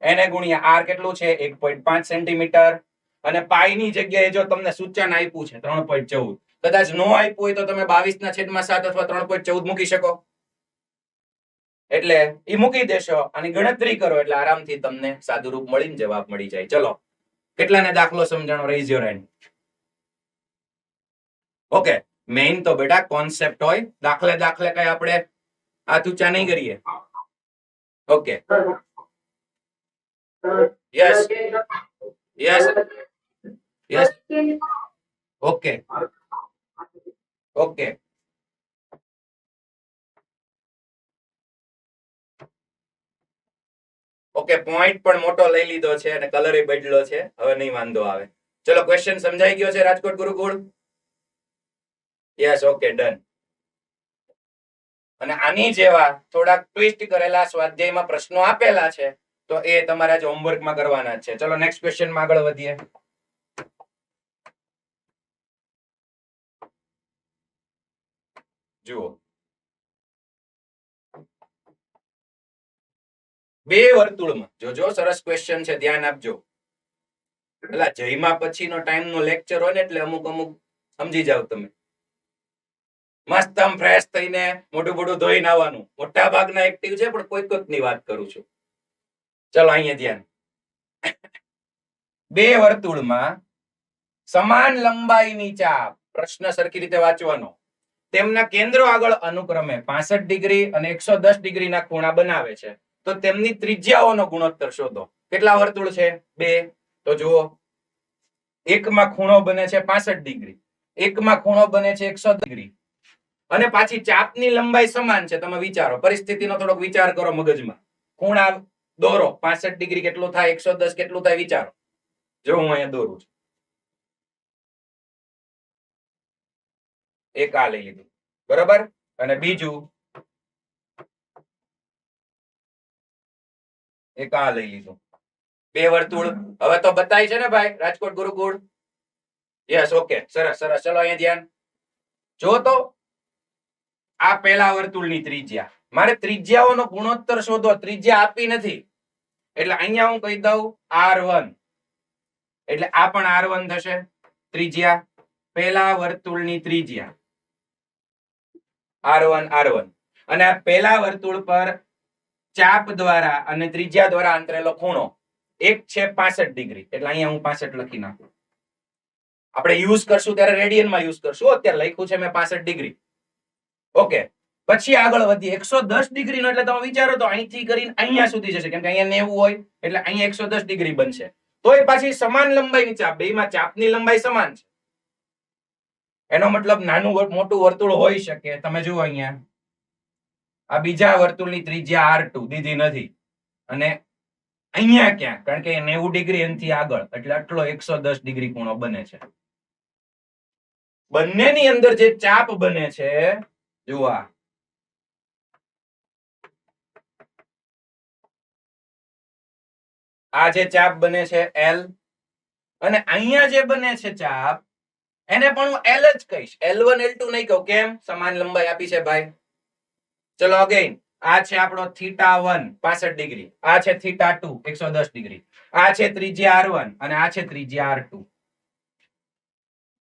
એને ગુણ્યા r કેટલું છે? 1.5 સેન્ટીમીટર. અને પાઈ ની જગ્યાએ જો તમને સૂચન આપ્યું છે 3.14, કદાચ નો આપ્યું હોય તો તમે 22/7 અથવા 3.14 મૂકી શકો. એટલે ઈ મૂકી દેશો અને ગણતરી કરો એટલે આરામથી તમને સાદું રૂપ મળીને જવાબ મળી જાય. ચલો, કેટલાને દાખલો સમજાણો? Raise your hand. Okay, main તો બેટા કોન્સેપ્ટ હોય. દાખલે કઈ આપણે હાથ ઊંચા નહીં કરીએ. Okay, yes yes yes. Okay okay, okay, point પણ મોટો લઈ લીધો છે અને કલર એ બદલ્યો છે. હવે નહીં વાંધો આવે. ચલો, ક્વેશ્ચન સમજાઈ ગયો છે રાજકોટ ગુરુકુળ? યસ. Okay, done. અને આની જેવા થોડાક ટ્વિસ્ટ કરેલા સ્વાધ્યાયમાં પ્રશ્નો આપેલા છે, તો એ તમારે આજે હોમવર્કમાં કરવાના છે. ચલો નેક્સ્ટ ક્વેશ્ચનમાં આગળ વધીએ. જુઓ, બે વર્તુળમાં, જોજો સરસ ક્વેશ્ચન છે, ધ્યાન આપજો. પેલા જયમાં પછીનો ટાઈમનો લેક્ચર હોય ને એટલે અમુક સમજી જાવ તમે. મસ્ત આમ ફ્રેશ થઈને મોઢું ધોઈને આવવાનું. મોટા ભાગના એક્ટિવ છે, પણ કોઈક ની વાત કરું છું. ચલો અહીંયા ધ્યાન. બે વર્તુળમાં સમાન લંબાઈની ચાપ, પ્રશ્ન સરખી રીતે વાંચવાનો, તેમના કેન્દ્રો આગળ અનુક્રમે 65 ડિગ્રી અને 110 ડિગ્રીના ખૂણા બનાવે છે. તો તેમની ત્રિજ્યાઓનો ગુણોત્તર શોધો. કેટલા વર્તુળ છે? બે. તો જુઓ, એકમાં ખૂણો બને છે 65 ડિગ્રી, એકમાં ખૂણો બને છે 110 ડિગ્રી, અને પાછી ચાપની લંબાઈ સમાન છે. તમે વિચારો, પરિસ્થિતિનો થોડોક વિચાર કરો મગજમાં. ખૂણા દોરો. 65 ડિગ્રી કેટલું થાય? 110 કેટલું થાય? વિચારો. જો હું અહીંયા દોરું છું. એક આ લઈ લીધું, બરોબર. અને બીજું એક આ લઈ લીધું. બે વર્તુળ હવે તો બતાય છે ને ભાઈ રાજકોટ ગુરુકુળ? યસ. ઓકે, સરસ સરસ. ચલો અહીંયા ધ્યાન. જો તો આ પહેલા વર્તુળની ત્રિજ્યા, મારે ત્રિજ્યાઓનો ગુણોત્તર શોધો. ત્રિજ્યા આપી નથી એટલે અહીંયા હું કહી દઉં R1. એટલે આ પણ R1 થશે ત્રિજ્યા. પહેલા વર્તુળની ત્રિજ્યા R1. અને આ પહેલા વર્તુળ પર ચાપ દ્વારા અને ત્રિજ્યા દ્વારા અંતરેલો ખૂણો એક છે 65 ડિગ્રી. એટલે અહીંયા હું 65 લખી નાખું. આપણે યુઝ કરશું ત્યારે રેડિયનમાં યુઝ કરશું. અત્યારે લખ્યું છે મેં 65 ડિગ્રી. ઓકે, પછી આગળ વધીએ. 110 ડિગ્રી નો એટલે તમે વિચારો તો અહીંથી કરીને અહીંયા સુધી જશે, કેમ કે અહીંયા 90 હોય એટલે અહીંયા 110 ડિગ્રી બનશે. તો એ પાછી સમાન લંબાઈની ચાપ, બેમાં ચાપની લંબાઈ સમાન છે. એનો મતલબ નાનું મોટું વર્તુળ હોઈ શકે. તમે જુઓ અહીંયા આ બીજા વર્તુળની ત્રિજ્યા R2 દીધી નથી, અને અહીંયા ક્યાં, કારણ કે 90 ડિગ્રી એનાથી આગળ, એટલે આટલો 110 ડિગ્રી ખૂણો બને છે. બંનેની અંદર જે ચાપ બને છે, જુઓ આ જે ચાપ બને છે L અને અહીંયા જે બને છે ચાપ એને પણ હું L જ કહીશ, L1 L2 નહીં કહું. કેમ? સમાન લંબાઈ આપી છે ભાઈ. ચલો અગેન, આ છે આપણો θ1 65 ડિગ્રી, આ છે θ2 110 ડિગ્રી, આ છે ત્રિજ્યા R1 અને આ છે ત્રિજ્યા R2.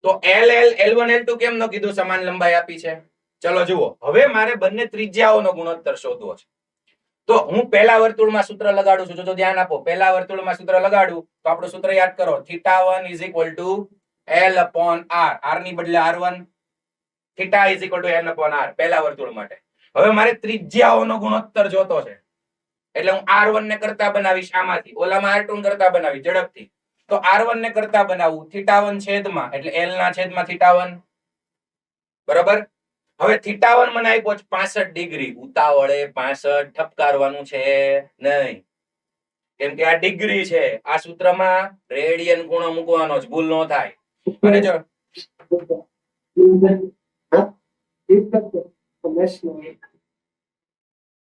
તો L1 L2 કેમ ન કીધું? સમાન લંબાઈ આપી છે. ચલો જુઓ, હવે મારે બંને ત્રિજ્યાઓનો ગુણોત્તર શોધવો છે. તો હું પહેલા વર્તુળમાં સૂત્ર લગાડું છું. જો ધ્યાન આપો, પહેલા વર્તુળમાં સૂત્ર લગાડું તો આપણું સૂત્ર યાદ કરો, θ1 L/R. R ની બદલે R1, θ L/R પહેલા વર્તુળ માટે. હવે મારે ત્રિજ્યાઓનો ગુણોત્તર જોતો છે, એટલે હું R1 ને કરતા બનાવીશ આમાંથી, ઓલામાં R2 ને કરતા બનાવીશ ઝડપથી. તો R1 ને કરતા બનાવું θ1 છેદમાં એટલે L ના છેદમાં θ1, બરાબર. હવે θ1 મને આપ્યો 65 ડિગ્રી. ઉતાવળે 65 ઠપકારવાનું છે નહીં, કેમ કે આ ડિગ્રી છે. આ સૂત્રમાં રેડિયન ખૂણો મૂકવાનો જ, ભૂલ ન થાય. અને જો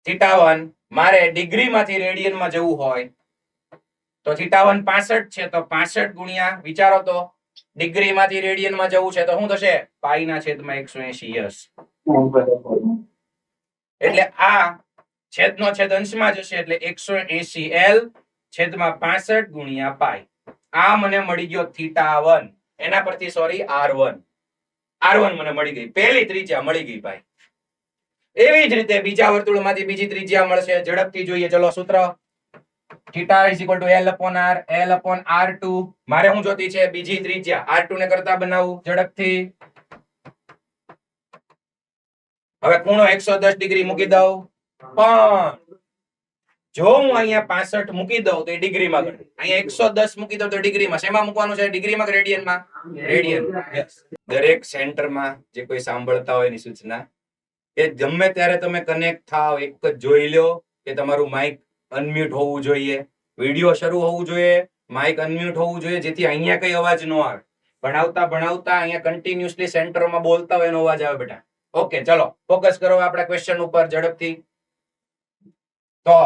θ1 મારે ડિગ્રી માંથી રેડિયન માં જવું હોય તો θ1 65 છે, તો 65 ગુણ્યા વિચારો તો ડિગ્રી માંથી રેડિયન માં જવું છે તો શું થશે? પાઈ ના છેદમાં 180. યસ, એટલે આ છેદનો છેદ અંશમાં જશે એટલે 180 L છેદમાં 65 ગુણ્યા પાઈ. આ મને મળી ગયો θ1. એના પરથી સોરી R1 મને મળી ગઈ, પહેલી ત્રિજ્યા મળી ગઈ ભાઈ. એવી જ રીતે બીજા વર્તુળમાંથી બીજી ત્રિજ્યા મળશે. ઝડપથી જોઈએ. ચલો સૂત્ર θ L/R, L/R2. મારે શું જોતી છે? બીજી ત્રિજ્યા R2 ને કરતા બનાવું ઝડપથી. હવે ખૂણો 110 ડિગ્રી મૂકી દઉં, પણ જો હું અહીંયા 65 મૂકી દઉં તો એ ડિગ્રીમાં ગણે, અહીંયા 110 મૂકી દઉં તો ડિગ્રીમાં. શેમાં મૂકવાનું છે? ડિગ્રીમાં કે રેડિયનમાં? રેડિયન. દરેક સેન્ટરમાં જે કોઈ સાંભળતા હોય એની સૂચના કે ગમે ત્યારે તમે કનેક્ટ થાવ, એક જ જોઈ લો કે તમારું માઇક અનમ્યુટ હોવું જોઈએ, વિડિયો શરૂ હોવું જોઈએ, માઇક અનમ્યુટ હોવું જોઈએ, જેથી અહીંયા કઈ અવાજ ન આવે. ભણાવતા અહીંયા કન્ટિન્યુઅસલી સેન્ટરમાં બોલતા હોય એનો અવાજ આવે બેટા. ઓકે, ચલો ફોકસ કરો આપણા ક્વેશ્ચન ઉપર ઝડપથી. તો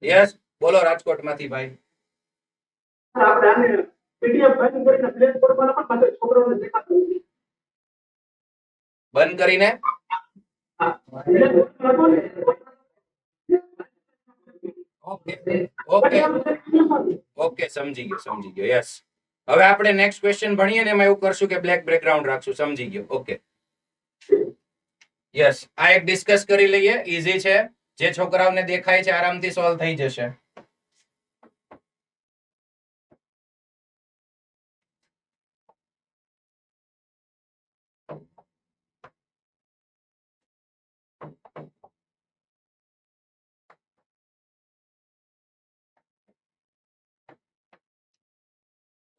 યસ, બોલો રાજકોટ માંથી ભાઈ. બંધ કરીને ઓકે, સમજી ગયો. યસ, હવે આપણે નેક્સ્ટ ક્વેશ્ચન ભણીએ ને એમાં એવું કરશું કે બ્લેક બેકગ્રાઉન્ડ રાખશું. સમજી ગયો? Okay, yes. આ એક ડિસ્કસ કરી લઈએ, ઈઝી છે. જે છોકરાઓને દેખાય છે આરામથી સોલ્વ થઈ જશે.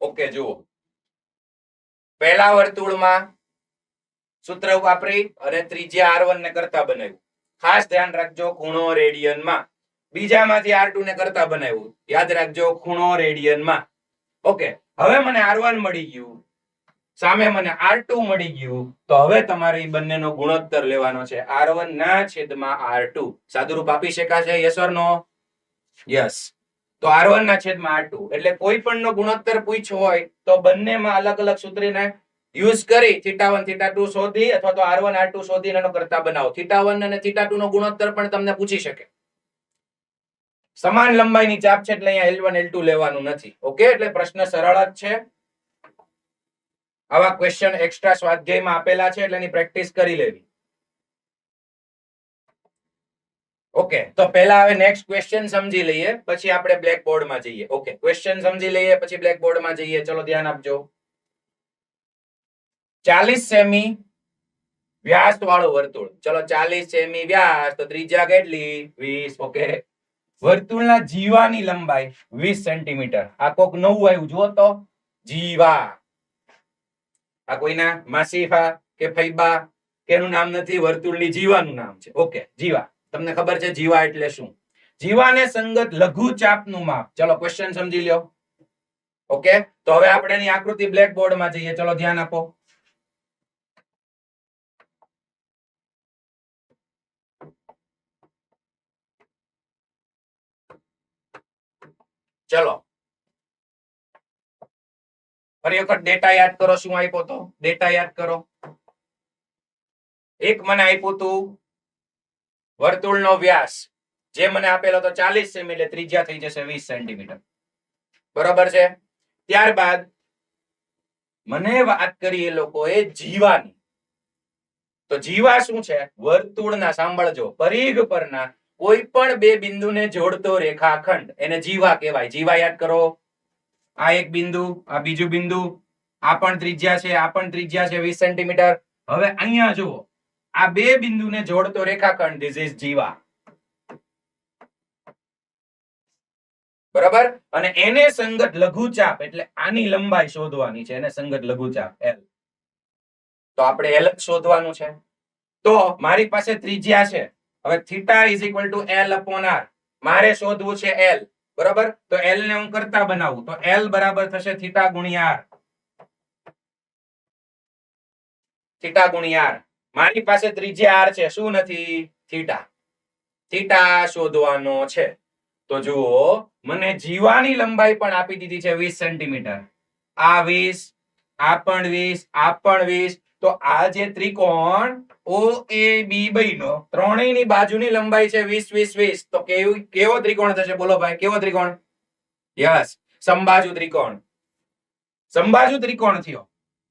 ઓકે, જુઓ. પહેલા વર્તુળમાં સૂત્ર વાપરી અને ત્રિજ્યા R1 ને કરતા બનાવ્યું. ખાસ ધ્યાન રાખજો, ખૂણો રેડિયનમાં. બીજામાંથી R2 ને કરતા બનાવ્યું. યાદ રાખજો, ખૂણો રેડિયનમાં. ઓકે, હવે મને R1 મળી ગયું, સામે મને R2 મળી ગયું. તો હવે તમારે એ બંનેનો ગુણોત્તર લેવાનો છે, R1 ના છેદમાં R2. સાદુરૂપ આપી શકાશે? Yes or no? યસ. તો R1 ના છેદમાં R2 એટલે કોઈ પણ નો ગુણોત્તર પૂછ્યો હોય તો બંનેમાં અલગ અલગ સૂત્રને યુઝ કરી θ1 θ2 શોધી અથવા તો R1 R2 શોધીને એનો કરતા બનાવો. θ1 અને θ2 નો ગુણોત્તર પણ તમને પૂછી શકે. સમાન લંબાઈની ચાપ છે એટલે અહીંયા L1 L2 લેવાનું નથી. ઓકે, એટલે પ્રશ્ન સરળ જ છે. આવા ક્વેશ્ચન એક્સ્ટ્રા સ્વાધ્યાયમાં આપેલા છે એટલે એની પ્રેક્ટિસ કરી લેવી. ઓકે, તો પહેલા હવે નેક્સ્ટ ક્વેશ્ચન સમજી લઈએ, પછી આપણે બ્લેક બોર્ડમાં જઈએ. ઓકે, ક્વેશ્ચન સમજી લઈએ પછી બ્લેક બોર્ડમાં જઈએ. ચલો ધ્યાન આપજો. 40 સેમી વ્યાસ વાળું વર્તુળ. ચલો 40 સેમી વ્યાસ, તો ત્રિજ્યા કેટલી? 20. ઓકે, વર્તુળના જીવાની લંબાઈ 20 સેન્ટીમીટર. આ કોક નવું આવ્યું, જુઓ તો, જીવા. આ કોઈના માસીફા કે ફૈબા કે એનું નામ નથી, વર્તુળની જીવાનું નામ છે. ઓકે, જીવા. તમને ખબર છે જીવા એટલે શું? જીવાને સંગત લઘુ ચાપનું માપ. ચલો ક્વેશ્ચન સમજી લ્યો. ઓકે, તો હવે આપણે એની આકૃતિ બ્લેક બોર્ડમાં જઈએ. ચલો ધ્યાન આપો. ચલો ફરી વખત ડેટા યાદ કરો. શું આપ્યો તો ડેટા યાદ કરો. એક મને આપ્યું હતું વર્તુળનો વ્યાસ જે મને આપેલો તો 40 સેમી એટલે ત્રિજ્યા થઈ જશે 20 સેન્ટીમીટર. બરોબર છે. ત્યારબાદ મને વાત કરી એ લોકોએ જીવાની. તો જીવા શું છે? વર્તુળના, સાંભળજો, પરિઘ પરના કોઈ પણ બે બિંદુને જોડતો રેખાખંડ એને જીવા કહેવાય. જીવા યાદ કરો. આ એક બિંદુ, આ બીજું બિંદુ, આ પણ ત્રિજ્યા છે, આ પણ ત્રિજ્યા છે 20 સેન્ટીમીટર. હવે અહીંયા જુઓ, આ બે બિંદુને જોડતો રેખાખંડ ધીસ ઇઝ જીવા. બરાબર. અને એને સંગત લઘુચાપ એટલે આની લંબાઈ શોધવાની છે. એને સંગત લઘુચાપ L. તો આપણે L જ શોધવાનું છે. તો મારી પાસે ત્રિજ્યા છે. હવે theta is equal two L upon R. મારે શોધવું છે L. બરાબર. તો L ને હું કરતા બનાવું તો L બરાબર થશે થીટા ગુણ્યા R. થીટા ગુણ્યા R. મારી પાસે ત્રિજ્યા R છે. શું નથી? થીટા. થીટા શોધવાનો છે. તો જુઓ, મને જીવાની લંબાઈ પણ આપી દીધી છે 20 સેન્ટીમીટર. આ 20, આ પણ 20, આ પણ 20. તો આ જે ત્રિકોણ OAB બન્યો, ત્રણેયની બાજુની લંબાઈ છે 20 20 20. તો કેવો ત્રિકોણ થશે? બોલો ભાઈ, કેવો ત્રિકોણ? યસ, સમબાજુ ત્રિકોણ. સમબાજુ ત્રિકોણ થયો.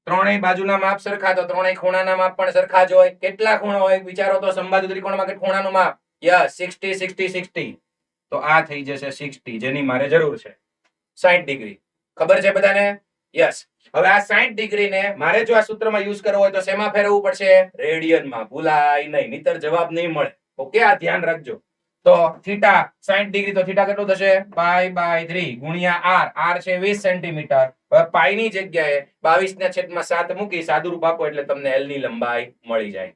ત્રણેય બાજુના માપ સરખા, તો ત્રણેય ખૂણાના માપ પણ સરખા જ હોય. કેટલા ખૂણા હોય વિચારો તો? સમબાજુ ત્રિકોણમાં કે ખૂણાનું માપ? યસ, 60 60 60. તો આ થઈ જશે 60, જેની મારે જરૂર છે. 60 ડિગ્રી. ખબર છે બધાને? યસ. હવે આ 60 ડિગ્રી ને મારે જો આ સૂત્રમાં યુઝ કરવો હોય તો શેમાં ફેરવવું પડશે? રેડિયનમાં. ભૂલાય નહીં, નહીતર જવાબ નહીં મળે. ઓકે, આ ધ્યાન રાખજો. તો થીટા 60 ડિગ્રી, તો થીટા કેટલું થશે? π/3 ગુણ્યા r. r છે 20 સેન્ટીમીટર. હવે પાઈ ની જગ્યાએ 22/7 મૂકી સાદુરૂપ આપો એટલે તમને L ની લંબાઈ મળી જાય.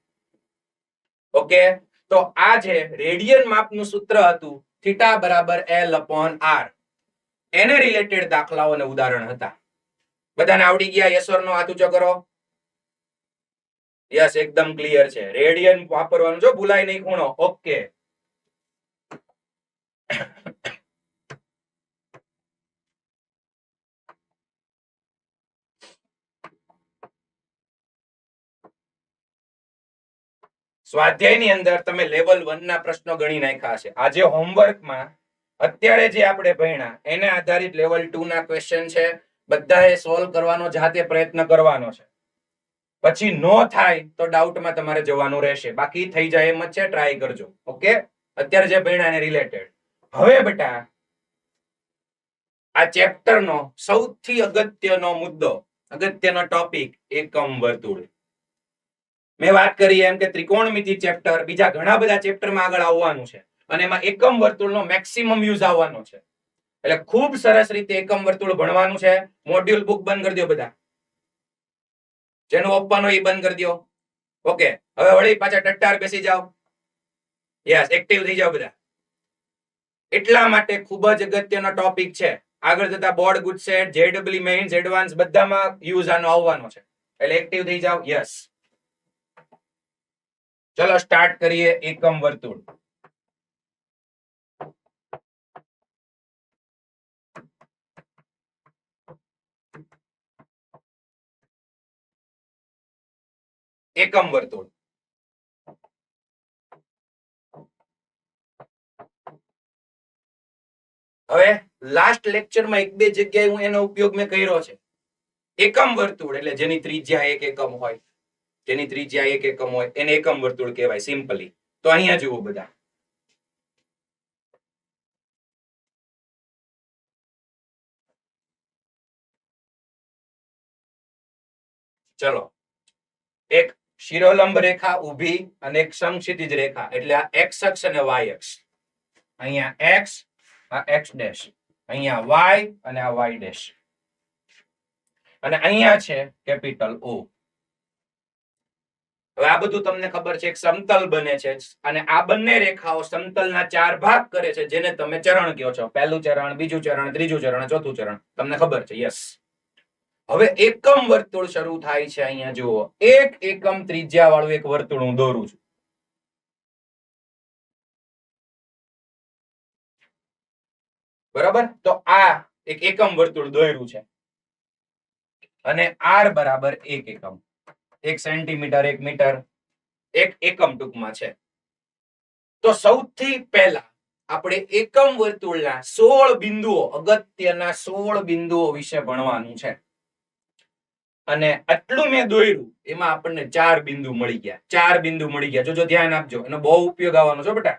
ઓકે. તો આ જે રેડિયન માપનું સૂત્ર હતું થીટા બરાબર L અપોન R, એને રિલેટેડ દાખલાઓ અને ઉદાહરણ હતા. બધાને આવડી ગયા? યસ ઓર નો? હાથ ઊંચો કરો. યસ, એકદમ ક્લિયર છે. રેડિયન વાપરવાનું, જો ભૂલાય નહીં ખૂણો. ઓકે. સ્વાધ્યાયની અંદર તમે લેવલ 1 ના પ્રશ્નો ગણી નાખ્યા છે. આજે હોમવર્કમાં અત્યારે જે આપણે ભણ્યા એને આધારિત લેવલ 2 ના ક્વેશ્ચન છે. બધાએ સોલ્વ કરવાનો જાતે પ્રયત્ન કરવાનો છે. પછી નો થાય તો ડાઉટમાં તમારે જવાનું રહેશે. બાકી થઈ જાય એમ જ છે, ટ્રાય કરજો. ઓકે. અત્યારે જે ભણ્યા એને રિલેટેડ. હવે બેટા, આ ચેપ્ટરનો સૌથી અગત્યનો મુદ્દો, અગત્યનો ટોપિક એકમ વર્તુળ. મેં વાત કરી એમ કે ત્રિકોણમિતિ ચેપ્ટર બીજા ઘણા બધા ચેપ્ટરમાં આગળ આવવાનું છે અને એમાં એકમ વર્તુળનો મેક્સિમમ યુઝ આવવાનો છે. એટલે ખૂબ સરસ રીતે એકમ વર્તુળ ભણવાનું છે. મોડ્યુલ બુક બંધ કરી દો બધા. જેનું ઓપન હોય એ બંધ કરી દો. ઓકે. હવે વળી પાછા ટટ્ટાર બેસી જાઓ. યસ, એક્ટિવ થઈ જાઓ બધા. એટલા માટે ખૂબ જ અગત્યનો ટોપિક છે. આગળ જતા board GUJCET, JEE mains, advance બધામાં યુઝ આનો આવવાનો છે. એટલે એક્ટિવ થઈ જાઓ. યસ. ચલો સ્ટાર્ટ કરીએ એકમ વર્તુળ. એકમ વર્તુળ. હવે લાસ્ટ લેક્ચરમાં એક બે જગ્યાએ હું એનો ઉપયોગ મેં કર્યો છે. એકમ વર્તુળ એટલે જેની ત્રિજ્યા 1 એકમ હોય, જેની ત્રિજ્યા 1 એકમ હોય એને એકમ વર્તુળ કહેવાય સિમ્પલી. તો અહીંયા જુઓ બધા. ચલો, એક શિરોલંબ રેખા ઊભી અને એક સમક્ષિતિજ રેખા એટલે આ x અક્ષ અને y અક્ષ. અહીંયા x, આ x ડેશ, અહીંયા y અને આ y ડેશ, અને અહીંયા છે કેપિટલ O. હવે આ બધું તમને ખબર છે. એક સમતલ બને છે અને આ બંને રેખાઓ સમતલના 4 ભાગ કરે છે, જેને તમે ચરણ કહો છો. પહેલું ચરણ, બીજું ચરણ, ત્રીજું ચરણ, ચોથું ચરણ. તમને ખબર છે. યસ. હવે એકમ વર્તુળ શરૂ થાય છે. અહીંયા જુઓ, 1 એકમ ત્રિજ્યા વાળું એક વર્તુળ હું દોરું છું. બરાબર. તો આ એક એકમ વર્તુળ દોર્યું છે અને r બરાબર 1 એકમ, 1 સેન્ટીમીટર, 1 મીટર, 1 એકમ ટૂંકમાં છે. તો સૌથી પહેલા આપણે એકમ વર્તુળના 16 બિંદુઓ, અગત્યના 16 બિંદુઓ વિશે ભણવાનું છે. અને આટલું મેં દોર્યું એમાં આપણને 4 બિંદુ મળી ગયા. 4 બિંદુ મળી ગયા. જોજો, ધ્યાન આપજો, એનો બહુ ઉપયોગ આવવાનો છે બેટા.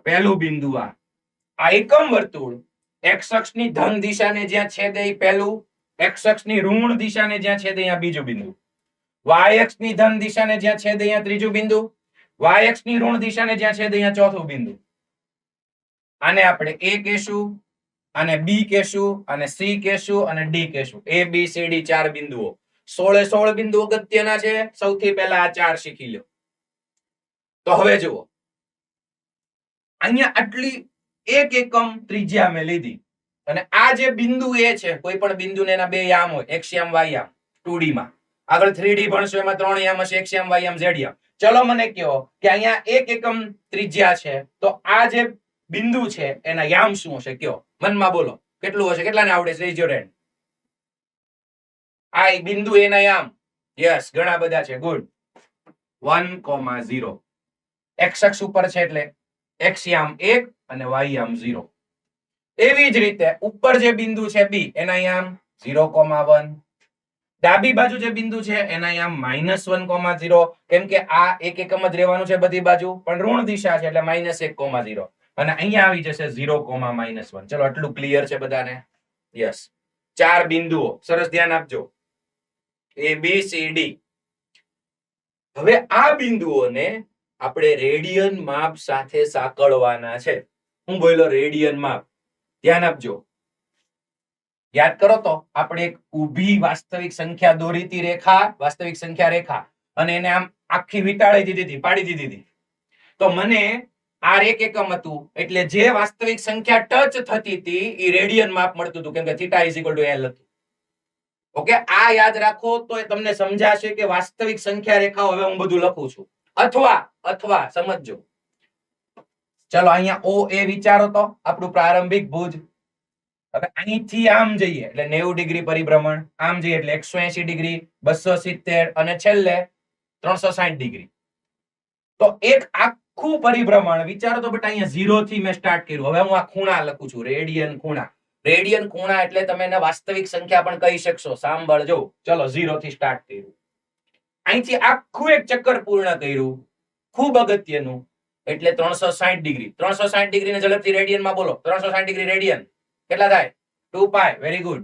પહેલું બિંદુ આ એકમ વર્તુળ x અક્ષની ધન દિશાને જ્યાં છેદે એ પહેલું, x અક્ષની ઋણ દિશાને જ્યાં છેદે અહીંયા બીજું બિંદુ, y અક્ષની ધન દિશાને જ્યાં છેદે અહીંયા ત્રીજું બિંદુ, y અક્ષની ઋણ દિશાને જ્યાં છેદે અહીંયા ચોથું બિંદુ. આને આપણે a કહેશું, અને b કહેશું, અને c કહેશું, અને d કહેશું. a b c d 4 બિંદુઓ. 16 બિંદુ અગત્યના છે. સૌથી પહેલા આ 4 શીખી લો. તો હવે જુઓ, અહીંયા આટલી 1 એકમ ત્રિજ્યા મેં લીધી અને આ જે બિંદુ a છે, કોઈ પણ બિંદુને એના બે યામ હોય, x યામ y યામ. 2D માં આગળ 3D ભણશો એમાં 3 યામ હશે, x યામ y યામ z યામ. ચલો મને કહો કે અહીંયા 1 એકમ ત્રિજ્યા છે, તો આ જે બિંદુ છે એના યામ શું હશે? કયો, મનમાં બોલો, કેટલું હશે? કેટલાને આવડે છે? Rays your hand. આ બિંદુ એના યામ, યસ, ઘણા બધા છે. ગુડ. 1,0. x અક્ષ ઉપર છે એટલે x યામ 1 અને y યામ 0. એવી જ રીતે ઉપર જે બિંદુ છે b, એના યામ 0,1. ડાબી બાજુ જે બિંદુ છે એના યામ -1,0, કેમ કે આ 1 એકમ જ રહેવાનું છે બધી બાજુ, પણ ઋણ દિશા છે એટલે -1,0. અને અહીંયા આવી જશે 0,-1. ચલો, આટલું ક્લિયર છે બધાને? યસ. 4 બિંદુઓ. સરસ, ધ્યાન આપજો. a b c d. હવે આ બિંદુઓને આપણે રેડિયન માપ સાથે સાંકળવાના છે. હું બોલ્યો? રેડિયન માપ. ધ્યાન આપજો. યાદ કરો તો આપણે એક ઊભી વાસ્તવિક સંખ્યા દોરી હતી, રેખા, વાસ્તવિક સંખ્યા રેખા, અને એને આમ આખી વીંટાળી દીધી હતી, પાડી દીધી હતી. તો મને r 1 એકમ હતું એટલે જે વાસ્તવિક સંખ્યા ટચ થતી હતી એ રેડિયન માપ મળતું હતું, કેમ કે θ = l હતું. ઓકે, આ યાદ રાખો તો એ તમને સમજાશે કે વાસ્તવિક સંખ્યા રેખાઓ. હવે હું બધું લખું છું. અથવા સમજજો. ચલો, અહીંયા OA વિચારો તો આપણું પ્રારંભિક ભુજ. હવે અહીંથી આમ જઈએ એટલે 90 ડિગ્રી પરિભ્રમણ, આમ જઈએ એટલે 180 ડિગ્રી, 270 અને છેલ્લે 360 ડિગ્રી. તો એક આખું પરિભ્રમણ વિચારો તો બેટા. અહીંયા 0 થી મેં સ્ટાર્ટ કર્યું. હવે હું આ ખૂણા લખું છું, રેડિયન ખૂણા. રેડિયન ખૂણા એટલે તમે એને વાસ્તવિક સંખ્યા પણ કહી શકશો. સાંભળજો. ચલો, 0 થી સ્ટાર્ટ કર્યું. અહીંથી આખું એક ચક્કર પૂર્ણ કર્યું. ખૂબ અગત્યનું, એટલે 360 ડિગ્રી. 360 ડિગ્રી ને ઝડપથી રેડિયન માં બોલો. 360 ડિગ્રી રેડિયન કેટલા થાય? 2π. Very good.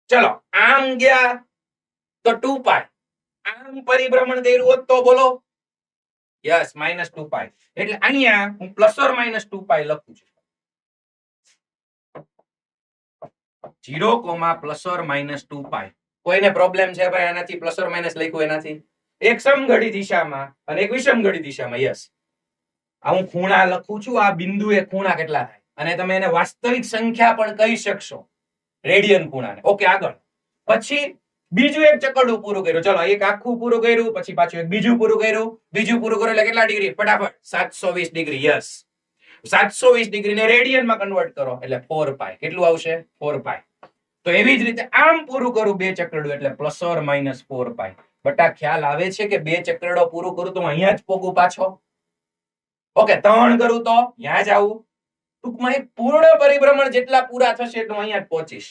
ચલો, આમ ગયા તો 2π. આમ પરિભ્રમણ કર્યું હોત તો બોલો. યસ, -2π. એટલે અહીંયા હું +or-2π લખું છું. 0, +or-2π. કોઈને પ્રોબ્લેમ છે ભાઈ આનાથી? +or- લખ્યું એનાથી? એક સમઘડી દિશામાં અને એક વિષમઘડી દિશામાં. યસ. આ હું ખૂણા લખું છું. આ બિંદુ એ ખૂણા કેટલા થાય, અને તમે એને વાસ્તવિક સંખ્યા પણ કહી શકશો, રેડિયન ખૂણાને. ઓકે, આગળ. પછી બીજું એક ચક્કરડું પૂરું કર્યું. ચલો, એક આખું પૂરું કર્યું, પછી પાછું એક બીજું પૂરું કર્યું. બીજું પૂરું કર્યું એટલે કેટલા ડિગ્રી? ફટાફટ 720 ડિગ્રી. યસ, 720 ડિગ્રી ને રેડિયનમાં કન્વર્ટ કરો એટલે 4π. કેટલું આવશે? 4π. તો એવી જ રીતે આમ પૂરું કરું બે ચક્કરડું એટલે +or-4π. બટા, ખ્યાલ આવે છે કે બે ચક્કરડો પૂરું કરું તો અહીંયા જ પોગું પાછો? ઓકે, 3 કરું તો ત્યાં જ આવું. ટૂંકમાં એક પૂર્ણ પરિભ્રમણ જેટલા પૂરા થશે એટલું અહીંયા જ પહોંચીશ.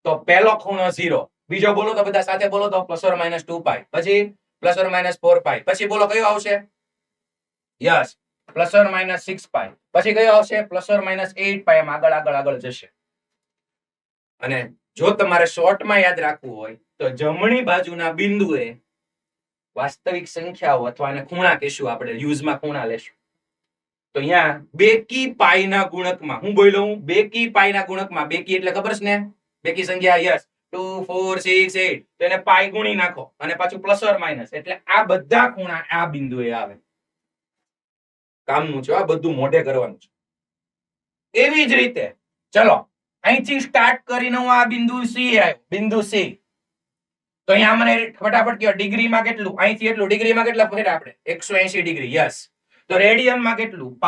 તો પહેલો ખૂણો 0. બીજો બોલો તો બધા સાથે બોલો તો +or-2π. પછી +or-4π. પછી બોલો કયો આવશે? Yes, +or-6π. પછી કયો આવશે? +or-8π. એમ આગળ આગળ આગળ જશે. અને જો તમારે શોર્ટમાં યાદ રાખવું હોય તો જમણી બાજુના બિંદુએ વાસ્તવિક સંખ્યાઓ અથવા એને ખૂણા કહેશું, આપણે યુઝમાં ખૂણા લેશું. તો અહીંયા બેકી પાઈના ગુણકમાં, હું બોલ્યો હું બેકી પાઈના ગુણકમાં. બેકી એટલે ખબર છે ને? બેકી સંખ્યા. યસ, 2, 4, 6, 8. તો એને પાઈ ગુણી નાખો અને પાછું +or-, એટલે આ બધા ખૂણા આ બિંદુએ આવે. કામનું છે, આ બધું મોઢે કરવાનું છે. એવી જ રીતે ચલો, અહીંથી સ્ટાર્ટ કરીને હું આ બિંદુ C આવ્યો. બિંદુ C. તો અહીંયા મને ફટાફટ કયો, ડિગ્રીમાં કેટલું? અહીંથી એટલું. ડિગ્રીમાં કેટલા ફેરા આપણે? 180 ડિગ્રી. યસ. તો રેડિયનમાં કેટલું? π.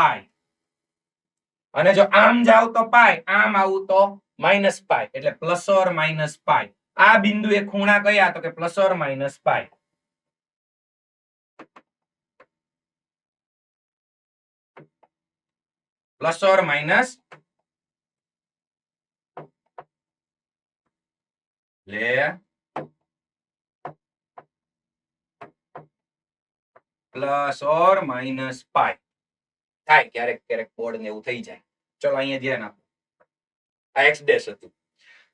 અને જો આમ જાવ તો પાય, આમ આવું તો માઇનસ પાય, એટલે પ્લસ ઓર માઇનસ પાય. આ બિંદુએ ખૂણા કયા? તો કે plus or minus pi. Plus or minus લે પ્લસ ઓર માઇનસ પાય થાય. ક્યારેક ક્યારેક બોર્ડ ને એવું થઈ જાય. ચલો અહીંયા ધ્યાન આપો. આ x ડેશ હતું.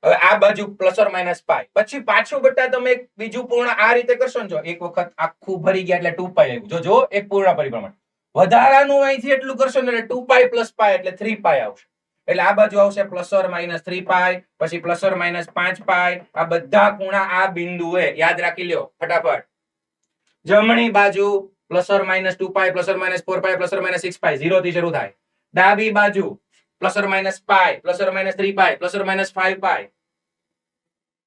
હવે આ બાજુ પ્લસ ઓર માઇનસ પાય. પછી પાછું બટા તમે બીજું પૂર્ણ આ રીતે કરશો ને, જો એક વખત આખું ભરી ગયા એટલે 2 પાય આવ્યું. જો એક પૂર્ણ પરિભ્રમણ. વધારાનું અહીંથી એટલું કરશો ને એટલે 2 પાય પ્લસ પાય એટલે 3 પાય આવશે. એટલે આ બાજુ આવશે પ્લસ ઓર માઇનસ 3 પાય, પછી પ્લસ ઓર માઇનસ 5 પાય. આ બધા ખૂણા આ બિંદુએ યાદ રાખી લ્યો ફટાફટ. જમણી બાજુ plus or minus 2 pi, plus or minus 4 pi, plus or minus 6 પાય, 0 થી શરૂ થાય. ડાબી બાજુ plus or minus pi, plus or minus 3 pi, plus or minus 5 પાય.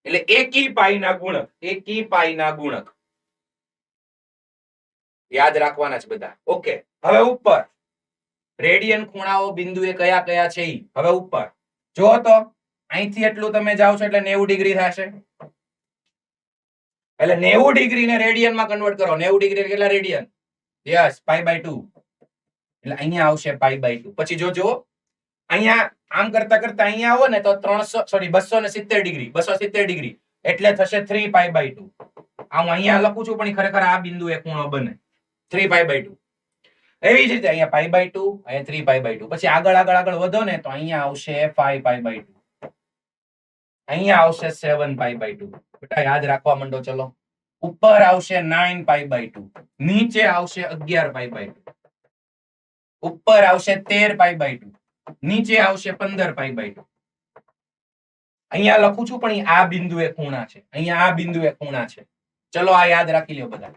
એટલે એકી પાઈના ગુણક, એકી પાઈના ગુણક યાદ રાખવાના છે બધા. ઓકે, હવે ઉપર રેડિયન ખૂણાઓ બિંદુએ કયા કયા છે ઈ. હવે ઉપર જો તો અહીંથી એટલું તમે જાઓ છો એટલે 90 ડિગ્રી થશે. એટલે 90 ડિગ્રી ને રેડિયન માં કન્વર્ટ કરો. 90 ડિગ્રી કેટલા રેડિયન? યસ, π/2. એટલે અહીંયા આવશે π/2. પછી જો અહીંયા આમ કરતા કરતા અહીંયા આવો ને તો 270 ડિગ્રી, 270 ડિગ્રી એટલે થશે 3π/2. હું અહીંયા લખું છું પણ ખરેખર આ બિંદુએ ખૂણો બને 3π/2. એવી જ રીતે અહીંયા π/2, અહીંયા 3π/2. પછી આગળ આગળ આગળ વધો ને તો અહીંયા આવશે 5π/2, અહીંયા આવશે 7π/2. બેટા યાદ રાખવા માંડો. ચલો, ઉપર આવશે 9π/2, નીચે આવશે 11π/2, ઉપર આવશે 13π/2, નીચે આવશે 15π/2. અહીંયા લખું છું પણ આ બિંદુએ ખૂણા છે, અહીંયા આ બિંદુએ ખૂણા છે. ચલો આ યાદ રાખી લ્યો બધા.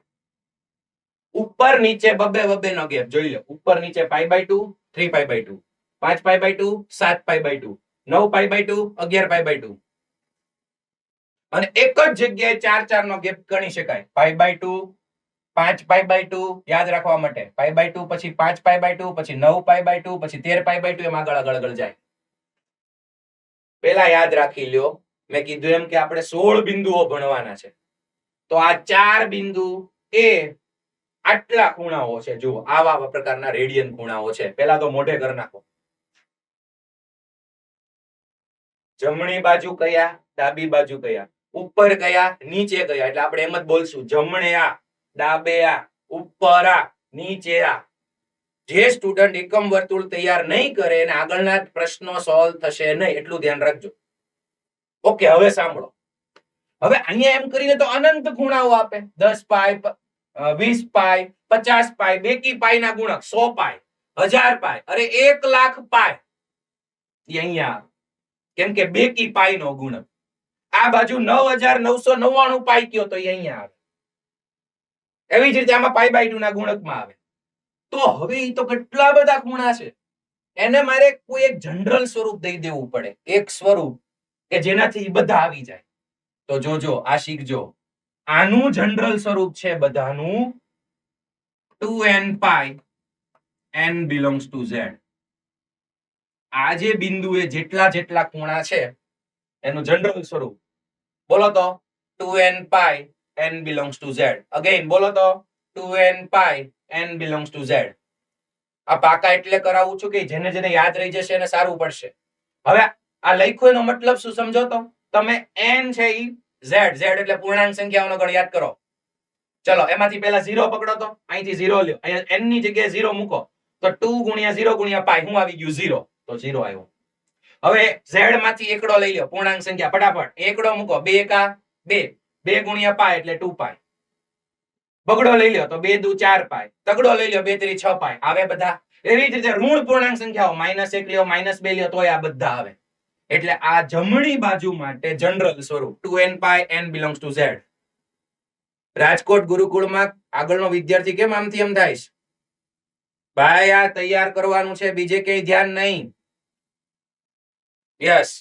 ઉપર નીચે બબે નો ગેપ જોઈ લો. ઉપર નીચે π/2, 3π/2, 5π/2, 7π/2, 9π/2, 11π/2. અને એક જ જગ્યાએ 4 નો ગેપ ગણી શકાય. π/2, 5π/2 યાદ રાખવા માટે. π/2 પછી 5π/2 પછી 9π/2 પછી 13π/2 એમ આગળ આગળ જાય. પેલા યાદ રાખી લ્યો, મેં કીધું એમ કે આપણે 16 બિંદુઓ ભણવાના છે. તો આ 4 બિંદુ એ આટલા ખૂણાઓ છે. જુઓ આવા પ્રકારના રેડિયન ખૂણાઓ છે. પેલા તો મોઢે કરી નાખો. જમણી બાજુ કયા, ડાબી બાજુ કયા, ઉપર કયા, નીચે કયા. એટલે આપણે એમ જ બોલશું, જમણે આ, ડાબે આ, ઉપર આ, નીચે આ. જે સ્ટુડન્ટ એકમ વર્તુળ તૈયાર નહીં કરે અને આગળના પ્રશ્નો સોલ્વ થશે નહીં, એટલું ધ્યાન રાખજો. ઓકે, હવે સાંભળો. હવે અહીંયા એમ કરીને તો અનંત ખૂણાઓ આપે. 10 પાય, 20 પાય, 50 પાય, બેકી પાય ના ગુણક 100 પાય, 1000 પાય, અરે 1 લાખ પાય. અહીંયા કેમ કે બેકી પાય નો ગુણક. આ બાજુ 9999 પાય કયો તો અહીંયા આવે. એવી જ રીતે આમાં π/2 ના ગુણકમાં આવે. તો હવે ઈ તો કેટલા બધા ખૂણા છે, એને મારે કોઈ એક જનરલ સ્વરૂપ દઈ દેવું પડે. એક સ્વરૂપ કે જેનાથી બધા આવી જાય. તો જોજો, આ શીખજો. આનું જનરલ સ્વરૂપ છે બધાનું 2n pi n belongs to z. આ જે બિંદુએ જેટલા જેટલા ખૂણા છે એનું જનરલ સ્વરૂપ બોલો તો 2n pi n belongs to z. Again બોલો તો 2n pi n belongs to z. આ પાકા એટલે કરાવું છું કે જેને જેને યાદ રહી જશે એને સારું પડશે. હવે આ લખ્યું એનો મતલબ શું સમજો તો. તમે n છે ઈ z એટલે પૂર્ણાંક સંખ્યાઓનો ગણ યાદ કરો. ચલો એમાંથી પહેલા 0 પકડો તો. અહીંથી 0 લ્યો, અહીંયા n ની જગ્યાએ 0 મૂકો તો 2 ગુણ્યા 0 ગુણ્યા પાય હું આવી ગયું 0, તો 0 આવ્યો. હવે z માંથી એકડો લઈ લ્યો, પૂર્ણાંક સંખ્યા ફટાફટ એકડો મૂકો. 2 કા 2, 2 ગુણ્યા પાય એટલે 2 પાય. બગડો લઈ લ્યો તો 2 દુ 4 પાય, તગડો લઈ લ્યો 2 3 6 પાય. આવે બધા. એવી જ રીતે ઋણ પૂર્ણાંક સંખ્યાઓ -1 લ્યો, -2 લ્યો તોય આ બધા આવે. એટલે આ જમણી બાજુ માટે જનરલ સ્વરૂપ 2n pi n belongs to z. Rajkot ગુરુકુળમાં આગળનો વિદ્યાર્થી કેમ આમથી એમ થાય છે? ભાઈ આ તૈયાર કરવાનું છે, બીજે કઈ ધ્યાન નહીં. યસ,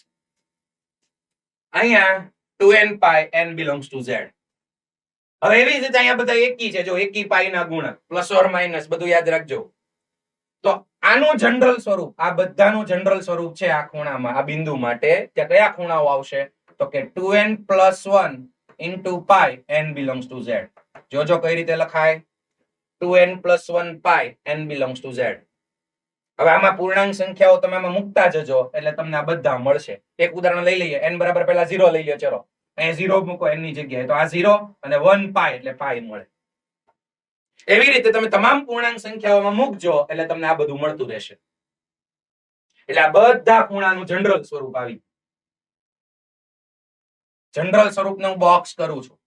અહીંયા 2n pi n belongs to z. હવે એવી રીતે અહીંયા બધા એકી છે. જો એકી પાય ના ગુણક, પ્લસ ઓર માઇનસ બધું યાદ રાખજો. તો આનું જનરલ સ્વરૂપ, આ બધાનું જનરલ સ્વરૂપ છે આ ખૂણામાં, આ બિંદુ માટે ત્યાં કયા ખૂણાઓ આવશે? તો કે 2n + 1 into pi n belongs to z. જોજો કઈ રીતે લખાય, 2n + 1 pi n belongs to z. હવે આમાં પૂર્ણાંક સંખ્યાઓ તમે આમાં મૂકતા જજો એટલે તમને આ બધા મળશે. એક ઉદાહરણ લઈ લઈએ, n બરાબર પહેલા 0 લઈ લ્યો. ચલો અહીંયા 0 મૂકો n ની જગ્યાએ, તો આ 0 અને 1 pi એટલે pi મળે. એવી રીતે તમે તમામ પૂર્ણાંક સંખ્યાઓમાં મૂકજો એટલે તમને આ બધું મળતું રહેશે. એટલે આ બધા ખૂણાનું જનરલ સ્વરૂપ આવી. જનરલ સ્વરૂપનું હું બોક્સ કરું છું.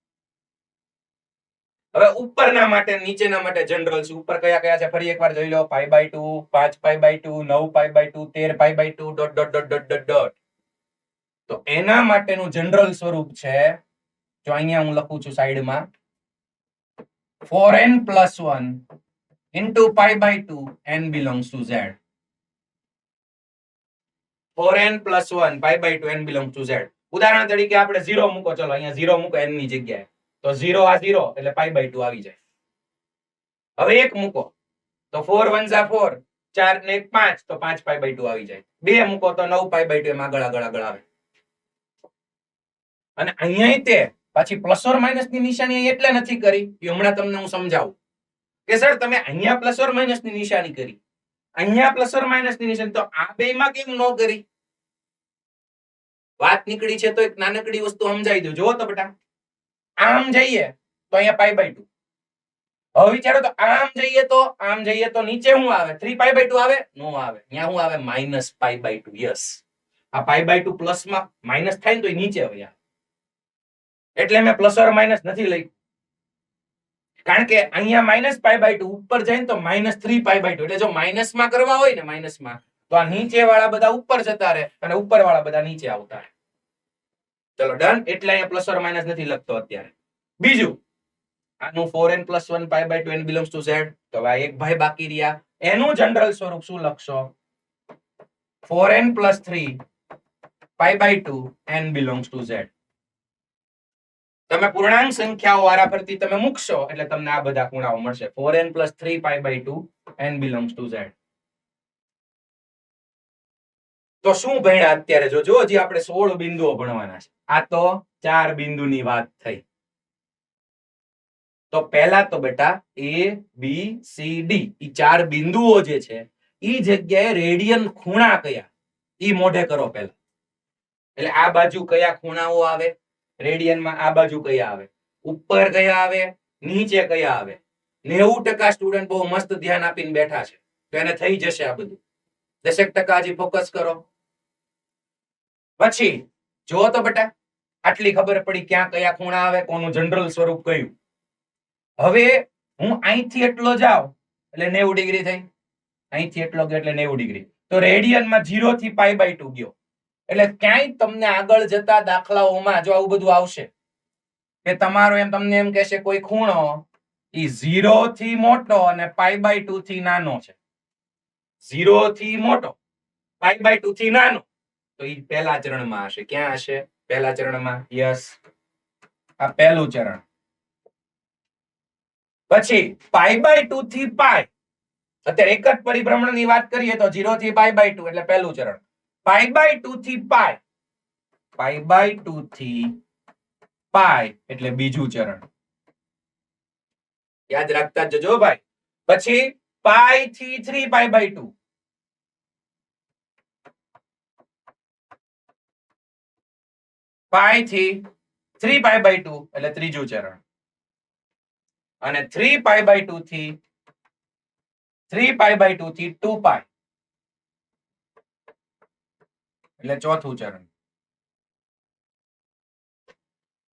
હવે ઉપરના માટે નીચેના માટે જનરલ છે. ઉપર કયા કયા છે ફરી એકવાર જોઈ લો. π/2, 5π/2, 9π/2, 13π/2 dot dot dot dot dot dot. તો એના માટેનું જનરલ સ્વરૂપ છે, જો અહીંયા હું લખું છું સાઈડમાં, 4n + 1 into π/2 n belongs to z. 4n + 1 π/2 n belongs to z. ઉદાહરણ તરીકે આપણે 0 મૂકો. ચલો અહીંયા 0 મૂકો n ની જગ્યાએ, તો 0 આ 0 એટલે π/2 આવી જાય. હવે 1 મૂકો તો 4 1 જા 4, 4 ને 1 5, તો 5π/2 આવી જાય. 2 મૂકો તો 9π/2 એમ આગળ આગળ આગળ આવે. અને અહીંયા તે પાછી પ્લસ ઓર માઇનસ ની નિશાની એટલે નથી કરી, એ હમણાં તમને હું સમજાવું કે સર તમે અહીંયા પ્લસ ઓર માઇનસ ની નિશાની કરી, અહીંયા પ્લસ ઓર માઇનસ ની નિશાની, તો આ બેમાં કેમ ન કરી? વાત નીકળી છે તો એક નાનકડી વસ્તુ સમજાવી દઉં. જુઓ તો બેટા, આમ જઈએ તો અહીંયા π/2. હવે વિચારો તો આમ જઈએ તો નીચે શું આવે? 3π/2 આવે? નો આવે. અહીંયા શું આવે? -π/2. યસ, આ π/2 પ્લસ માં માઇનસ થાય ને તો એ નીચે આવે. એટલે મેં પ્લસ ઓર માઇનસ નથી લખ્યું, કારણ કે અહીંયા -π/2 ઉપર જાય ને તો -3π/2. એટલે જો માઇનસ માં કરવા હોય ને, માઇનસ માં, તો આ નીચે વાળા બધા ઉપર જતા રહે અને ઉપર વાળા બધા નીચે આવતા રહે. ચલો ડન. એટલે અહીંયા પ્લસ ઓર માઇનસ નથી લખતો અત્યારે. બીજું, આનું 4n + 1 π/2 n belongs to z. તો આ એક ભાઈ બાકી રહ્યા, એનું જનરલ સ્વરૂપ શું લખશો? 4n + 3 π/2 n belongs to z. તમે પૂર્ણાંક સંખ્યાઓ વારાફરતી તમે મૂકશો એટલે તમને આ બધા ખૂણાઓ મળશે. 4n + 3 π/2 n belongs to z. તો શું ભણ્યા અત્યારે? જો હજી આપણે 16 બિંદુઓ ભણવાના છે. આ તો 4 બિંદુની વાત થઈ. તો પહેલા તો બેટા a b c d ઈ 4 બિંદુઓ જે છે ઈ જગ્યાએ રેડિયન ખૂણા કયા ઈ મોઢે કરો પહેલા. એટલે આ બાજુ કયા ખૂણાઓ આવે રેડિયનમાં, આ બાજુ કયા આવે, ઉપર કયા આવે, નીચે કયા આવે. 90% સ્ટુડન્ટ બહુ મસ્ત ધ્યાન આપીને બેઠા છે, તો એને થઈ જશે આ બધું. 10% હજી ફોકસ કરો. પછી જો તો બેટા આટલી ખબર પડી ક્યાં કયા ખૂણા આવે, કોનું જનરલ સ્વરૂપ કયું. હવે હું અહીંથી એટલો જાઉં એટલે 90 ડિગ્રી થઈ, અહીંથી એટલો ગયો એટલે 90 ડિગ્રી. તો રેડિયનમાં 0 થી π/2 ગયો. એટલે ક્યાંય તમને આગળ જતા દાખલાઓમાં જો આવું બધું આવશે કે તમારો એમ તમને એમ કહેશે કોઈ ખૂણો ઈ 0 થી મોટો અને π/2 થી નાનો છે. 0 થી મોટો, π/2 થી નાનો, તો ઈ પહેલા ચરણમાં હશે. ક્યાં હશે? પહેલા ચરણમાં. યસ, આ પહેલું ચરણ. પછી π/2 થી π, અત્યારે એક જ પરિભ્રમણની વાત કરીએ તો 0 થી π/2 એટલે પહેલું ચરણ. π/2 થી π, π/2 થી π એટલે બીજું ચરણ. યાદ રાખતા જજો ભાઈ. પછી π થી 3π/2, π થી 3π/2 એટલે ત્રીજું ચરણ. અને 3π/2 થી 3π/2 થી 2π એટલે ચોથું ચરણ.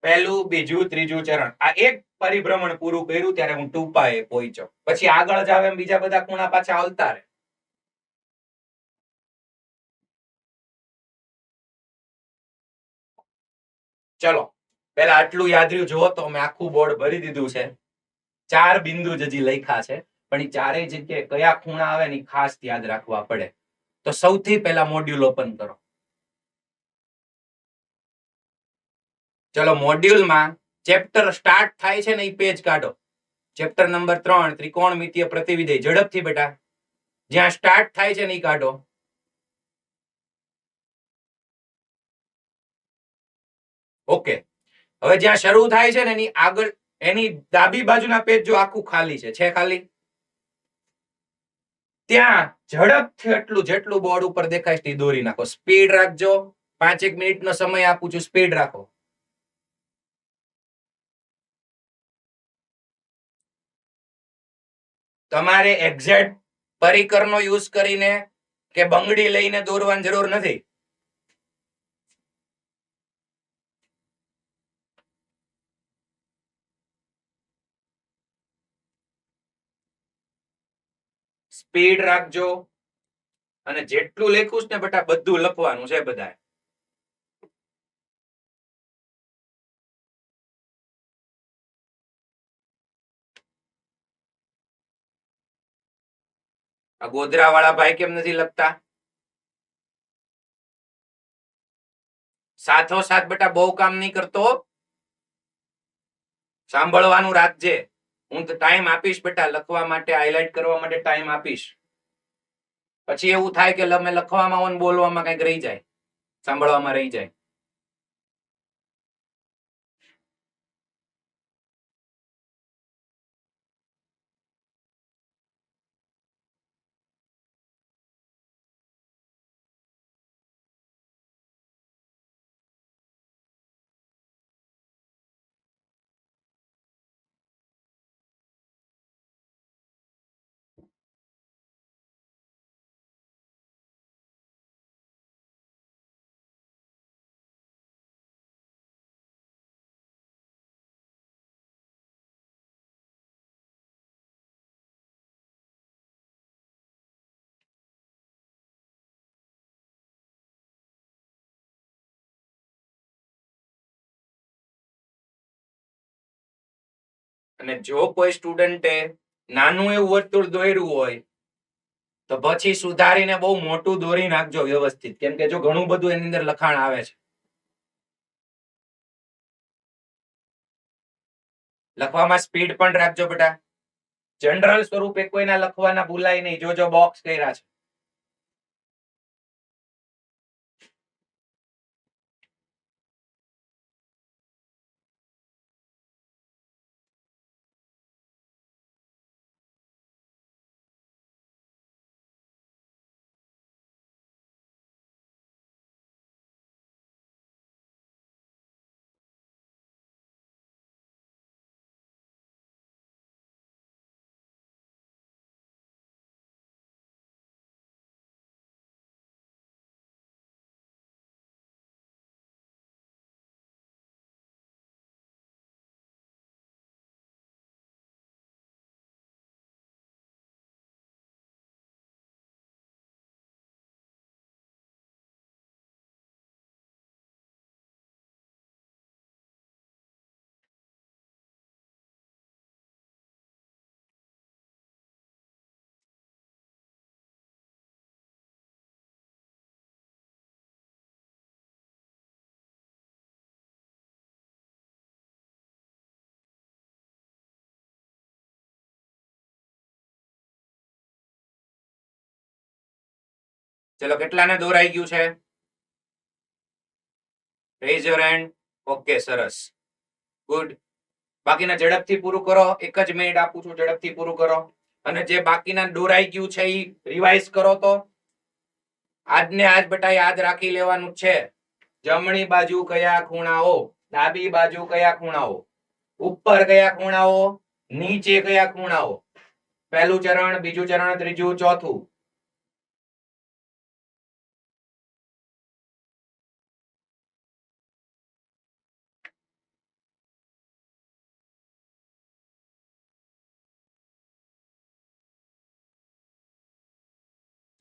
પહેલું, બીજું, ત્રીજું ચરણ. આ એક પરિભ્રમણ પૂરું કર્યું ત્યારે હું 2π એ પહોંચ્યો. પછી આગળ જાવ એમ બીજા બધા ખૂણા પાછા આવતા રહે. ચલો પહેલા આટલું યાદ રહ્યું. જુઓ તો મેં આખું બોર્ડ ભરી દીધું છે. 4 બિંદુ જ હજી લખ્યા છે, પણ એ ચારેય જગ્યાએ કયા ખૂણા આવે ને ખાસ યાદ રાખવા પડે. તો સૌથી પહેલા મોડ્યુલ ઓપન કરો. ચલો મોડ્યુલમાં ચેપ્ટર સ્ટાર્ટ થાય છે ને એ પેજ કાઢો. Chapter number 3 ત્રિકોણમિતીય પ્રતિવિધેય. ઝડપથી બેટા જ્યાં સ્ટાર્ટ થાય છે ને એ કાઢો. ઓકે, હવે જ્યાં શરૂ થાય છે ને એની આગળ એની ડાબી બાજુના પેજ જો આખું ખાલી છે ખાલી, ત્યાં ઝડપથી એટલું જેટલું બોર્ડ ઉપર દેખાય છે દોરી નાખો. સ્પીડ રાખજો, 5 મિનિટનો સમય આપું છું, સ્પીડ રાખો. તમારે એક્ઝેક્ટ પરિકરનો યુઝ કરીને કે બંગડી લઈને દોરવાની જરૂર નથી. સ્પીડ રાખજો અને જેટલું લખ્યું છે ને બેટા બધું લખવાનું છે બધા. આ ગોધરા વાળા ભાઈ કેમ નથી લખતા? સાથોસાથ બેટા બહુ કામ નહીં કરતો, સાંભળવાનું રાખજે. હું ટાઈમ આપીશ બેટા લખવા માટે, હાઇલાઇટ કરવા માટે ટાઈમ આપીશ. પછી એવું થાય કે તમે લખવામાં હોય ને બોલવામાં કઈક રહી જાય, સાંભળવામાં રહી જાય. અને જો કોઈ સ્ટુડન્ટે નાનું એવું વર્તુળ દોર્યું હોય તો પછી સુધારીને બહુ મોટું દોરી નાખજો વ્યવસ્થિત, કેમ કે જો ઘણું બધું એની અંદર લખાણ આવે છે. લખવામાં સ્પીડ પણ રાખજો બેટા. જનરલ સ્વરૂપે કોઈના લખવાના ભૂલાય નહીં. જો બોક્સ કર્યા છે. ચલો, કેટલાને દોરાઈ ગયું છે? Rays your hand. ઓકે, સરસ, ગુડ. બાકીના ઝડપથી પૂરું કરો. 1 જ મિનિટ આપું છું, ઝડપથી પૂરું કરો. અને જે બાકીના દોરાઈ ગયું છે એ રિવાઇઝ કરો. તો આજને આજ બેટા યાદ રાખી લેવાનું છે. જમણી બાજુ કયા ખૂણાઓ, ડાબી બાજુ કયા ખૂણાઓ, ઉપર કયા ખૂણાઓ, નીચે કયા ખૂણાઓ. પહેલું ચરણ, બીજું ચરણ, ત્રીજું, ચોથું.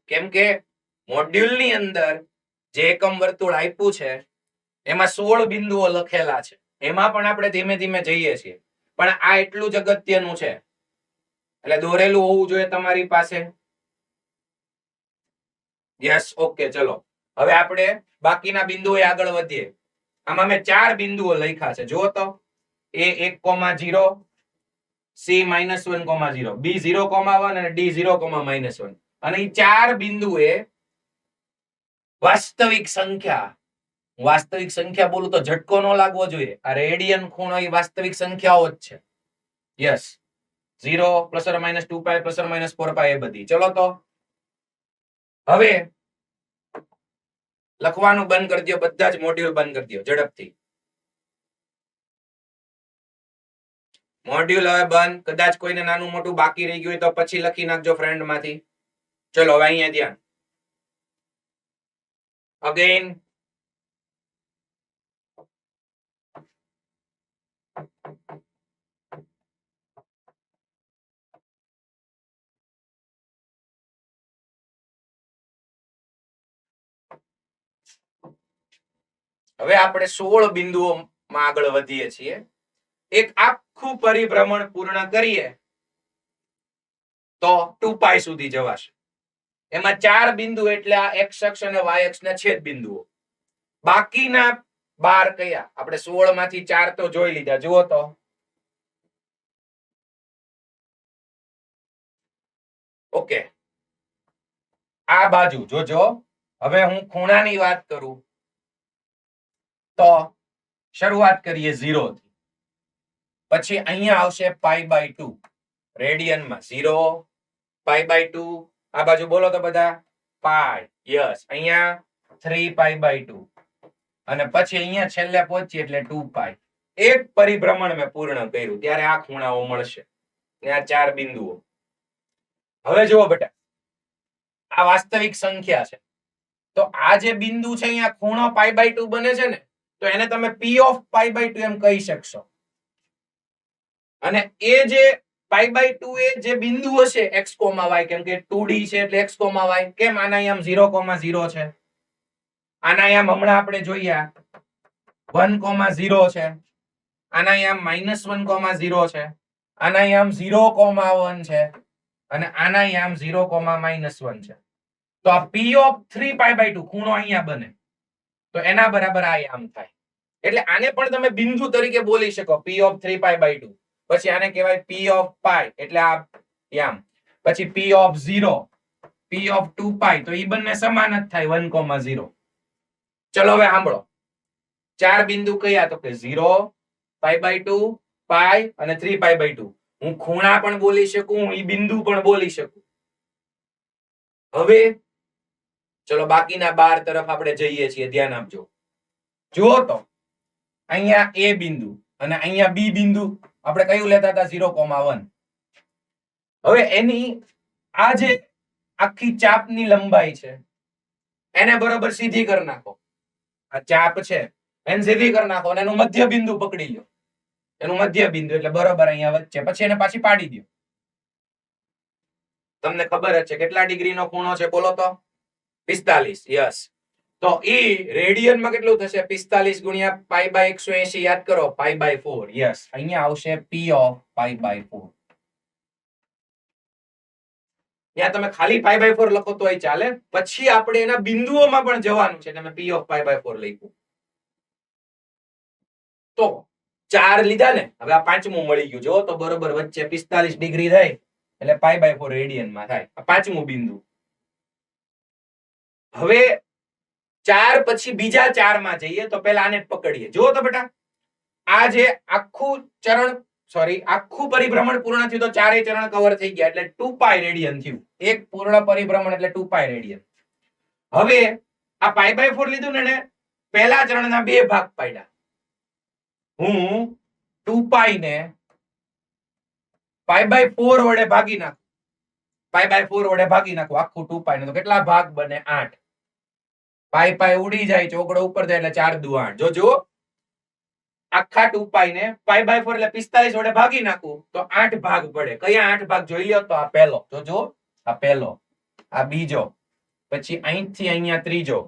કેમ કે મોડ્યુલની અંદર જે એકમ વર્તુળ આપ્યું છે એમાં 16 બિંદુઓ લખેલા છે. એમાં પણ આપણે ધીમે ધીમે જઈએ છીએ, પણ આ એટલું જ અગત્યનું છે એટલે દોરેલું હોવું જોઈએ તમારી પાસે. Yes, okay. ચલો, હવે આપણે બાકીના બિંદુએ આગળ વધીએ. આમાં મેં 4 બિંદુઓ લખ્યા છે. જુઓ તો, A1,0, C -1,0, B 0,1 અને D 0,-1. અને એ 4 બિંદુએ વાસ્તવિક સંખ્યા બોલું તો ઝટકો ન લાગવો જોઈએ. આ રેડિયન ખૂણો એ વાસ્તવિક સંખ્યાઓ જ છે. યસ 0 ± 2π ± 4π એ બધી. ચલો તો હવે લખવાનું બંધ કરી દો, બધા જ મોડ્યુલ બંધ કરી દો ઝડપથી. મોડ્યુલ હવે બંધ. કદાચ કોઈને નાનું મોટું બાકી રહી ગયું હોય તો પછી લખી નાખજો ફ્રેન્ડ માંથી. ચલો હવે અહીંયા ધ્યાન. અગેન હવે આપણે 16 બિંદુઓમાં આગળ વધીએ છીએ. એક આખું પરિભ્રમણ પૂર્ણ કરીએ તો 2π સુધી જવાશે. એમાં 4 બિંદુ એટલે આ x અક્ષ અને y અક્ષના છેદ બિંદુઓ. બાકીના 12 કયા? આપણે 16 માંથી 4 તો જોઈ લીધા. જુઓ તો ઓકે. આ બાજુ જોજો. હવે હું ખૂણાની વાત કરું તો શરૂઆત કરીએ 0 થી. પછી અહીંયા આવશે π/2 રેડિયનમાં 0 π/2. આ બાજુ બોલો તો બધા પાઈ. યસ અહીંયા 3π/2 અને પછી અહીંયા છેલ્લે પહોંચી એટલે 2π. એક પરિભ્રમણ મેં પૂર્ણ કર્યું ત્યારે આ ખૂણાઓ મળશે ને આ 4 બિંદુઓ. હવે જુઓ બેટા, આ વાસ્તવિક સંખ્યા છે તો આ જે બિંદુ છે અહીંયા ખૂણો π/2 બને છે ને, તો એને તમે p of π/2 એમ કહી શકશો. અને એ જે π/2 એ જે બિંદુ હશે x, y, કેમ કે 2D છે એટલે x, y. કેમ આના આમ 0,0 છે, આના આમ હમણાં આપણે જોયા 1,0 છે, આના આમ -1,0 છે, આના આમ 0,1 છે અને આના આમ 0,-1 છે. તો આ p of 3π/2 ખૂણો અહીંયા બને તો એના બરાબર આ આમ થાય. એટલે આને પણ તમે બિંદુ તરીકે બોલી શકો p of 3π/2. પછી આને કહેવાય p of π એટલે આ આમ. પછી p of 0, p of 2π, તો એ બંને સમાન જ થાય 1,0. ચલો હવે સાંભળો. 4 બિંદુ કયા? તો કે 0, π/2, π અને 3π/2. હું ખૂણા પણ બોલી શકું, હું ઈ બિંદુ પણ બોલી શકું. હવે ચલો બાકીના 12 તરફ આપણે જઈએ છીએ. ધ્યાન આપજો. જુઓ તો અહીંયા a બિંદુ અને અહીંયા b બિંદુ આપણે કયું લેતા હતા? 0,1. હવે એની આ જે આખી ચાપની લંબાઈ છે એને બરોબર સીધી કરી નાખો. આ ચાપ છે એને સીધી કરી નાખો અને એનું મધ્ય બિંદુ પકડી લો. એનું મધ્ય બિંદુ એટલે બરોબર અહીંયા વચ્ચે. પછી એને પાછી પાડી દો. તમને ખબર જ છે કેટલા ડિગ્રીનો ખૂણો છે? બોલો તો 45. યસ. તો એ રેડિયનમાં કેટલું થશે? 45 ગુણ્યા π/180. યાદ કરો π/4. યસ, અહીંયા આવશે p of π/4. ત્યાં તમે ખાલી π/4 લખો તોય ચાલે. પછી આપણે એના બિંદુઓમાં પણ જવાનું છે. તમે p of π/4 લખ્યું તો 4 લીધા ને. હવે આ પાંચમું મળી ગયું. જો તો બરોબર વચ્ચે 45 ડિગ્રી થાય એટલે π/4 રેડિયનમાં થાય. આ પાંચમું બિંદુ. હવે 4 પછી બીજા 4 માં જઈએ તો પહેલા આને પકડીએ. જુઓ તો બેટા, આ જે આખું પરિભ્રમણ પૂર્ણ થયું તો 4 ચરણ કવર થઈ ગયા એટલે 2π રેડિયન થયું. એક પૂર્ણ પરિભ્રમણ એટલે 2π રેડિયન. હવે આ π/4 લીધું ને, પહેલા ચરણના 2 ભાગ પાડ્યા. હું 2π ને π/4 વડે ભાગી નાખું. π/4 વડે ભાગી નાખું આખું 2π ને, તો કેટલા ભાગ બને? 8. π ઉડી જાય, ચોકડો ઉપર જાય એટલે 4 દુ 8. જો આખા 2π ને π/4 એટલે 45 વડે ભાગી નાખું તો 8 ભાગ પડે. કયા 8 ભાગ જોઈ લો તો આ પહેલો. જો આ પહેલો, આ બીજો, પછી અહીંથી અહીંયા ત્રીજો,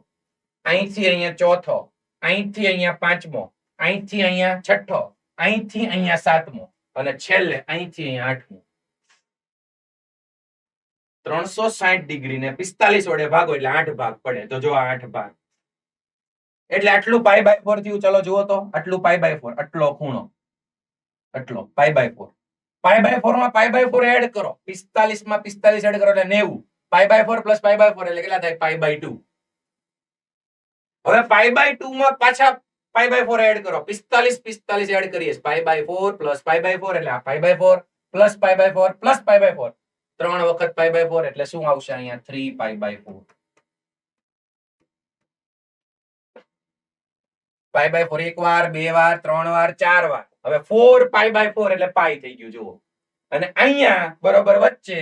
અહીંથી અહીંયા ચોથો, અહીંથી અહીંયા પાંચમો, અહીંથી અહીંયા છઠ્ઠો, અહીંથી અહીંયા સાતમો અને છેલ્લે અહીંથી અહીંયા આઠમો. 360 ડિગ્રી ને 45 વડે ભાગો એટલે 8 ભાગ પડે. તો જો આ 8 ભાગ એટલે આટલું π/4 થયું. ચલો જુઓ તો આટલું π/4, આટલો ખૂણો, આટલો π/4. π/4 માં π/4 એડ કરો. 45 માં 45 એડ કરો એટલે 90. π/4 પ્લસ π/4 એટલે કેટલા થાય π/2. હવે π/2 માં પાછા π/4 એડ કરો. 45 એડ કરીએ. π/4 પ્લસ π/4 એટલે આ π/4 પ્લસ π/4 પ્લસ π/4 3 વખત π/4 એટલે શું આવશે અહીંયા 3π/4. π/4 એક વાર, બે વાર, ત્રણ વાર, ચાર વાર. હવે 4π/4 એટલે પાઈ થઈ ગયું જુઓ. અને અહીંયા બરોબર વચ્ચે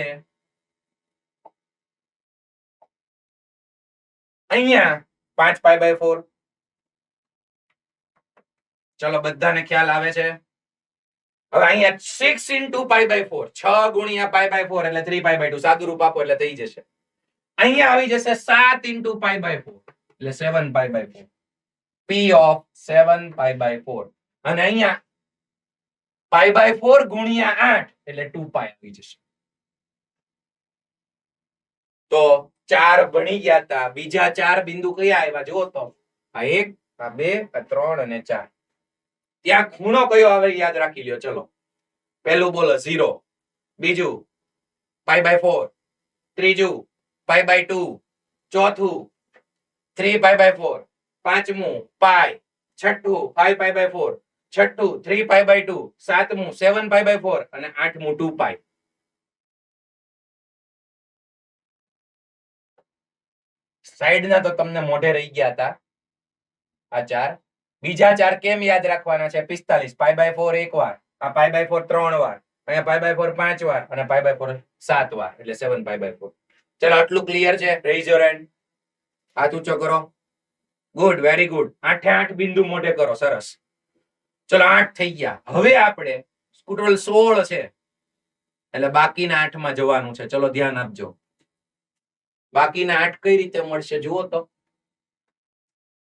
અહીંયા 5π/4. ચલો બધાને ખ્યાલ આવે છે. હવે અહીંયા 6 into π/4 6 ગુણ્યા π/4 એટલે 3π/2 સાદું રૂપ આપો એટલે થઈ જશે. અહીંયા આવી જશે 7 into π/4 એટલે 7π/4. P of 7π/4 અને અહીંયા π/4 ગુણ્યા 8 એટલે 2π આવી જશે. તો 4 ભણી ગયા હતા. બીજા 4 બિંદુ કયા આવ્યા જુઓ તો આ 1 આ 2 આ 3 અને 4. ત્યાં ખૂણો કયો આવે યાદ રાખી લ્યો. ચલો પહેલું બોલો 0, બીજું π/4, ત્રીજું π/2, ચોથું 3π/4, પાંચમું પાઈ, છઠ્ઠું 5π/4, છઠ્ઠું 3π/2, સાતમું 7π/4 અને આઠમું 2π. સાઈડના તો તમને મોઢે રહી ગયા હતા આ 4. બીજા 4 કેમ યાદ રાખવાના છે? 45 π/4 એક વાર, આ π/4 3 વાર, અહીંયા π/4 5 વાર અને π/4 7 વાર એટલે 7π/4. ચલો આટલું ક્લિયર છે? Raise your hand. હાથ ઊંચો કરો. Good, very good. 8 બિંદુ મોઢે કરો. સરસ. ચલો 8 થઈ ગયા. હવે આપણે ટોટલ 16 છે એટલે બાકીના 8 માં જવાનું છે. ચલો ધ્યાન આપજો. બાકીના 8 કઈ રીતે મળશે જુઓ તો.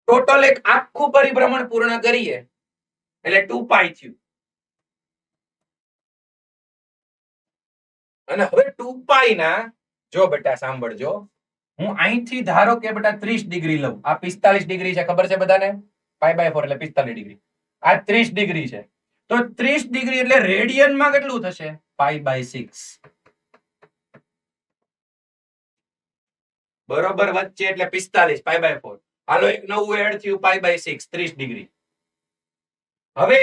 ટોટલ એક આખું પરિભ્રમણ પૂર્ણ કરીએ એટલે 2π થયું. અને હવે 2π ના જો બેટા સાંભળજો, હું અહીંથી ધારો કે બેટા 30 ડિગ્રી લઉં. આ 45 ડિગ્રી છે, ખબર છે બધાને? π/4 એટલે 45 ડિગ્રી. આ 30 ડિગ્રી છે. તો 30 ડિગ્રી એટલે રેડિયનમાં કેટલું થશે? π/6. બરોબર વચ્ચે એટલે 45 π/4. હાલો એક નવું એડ થયું π/6 30 ડિગ્રી. હવે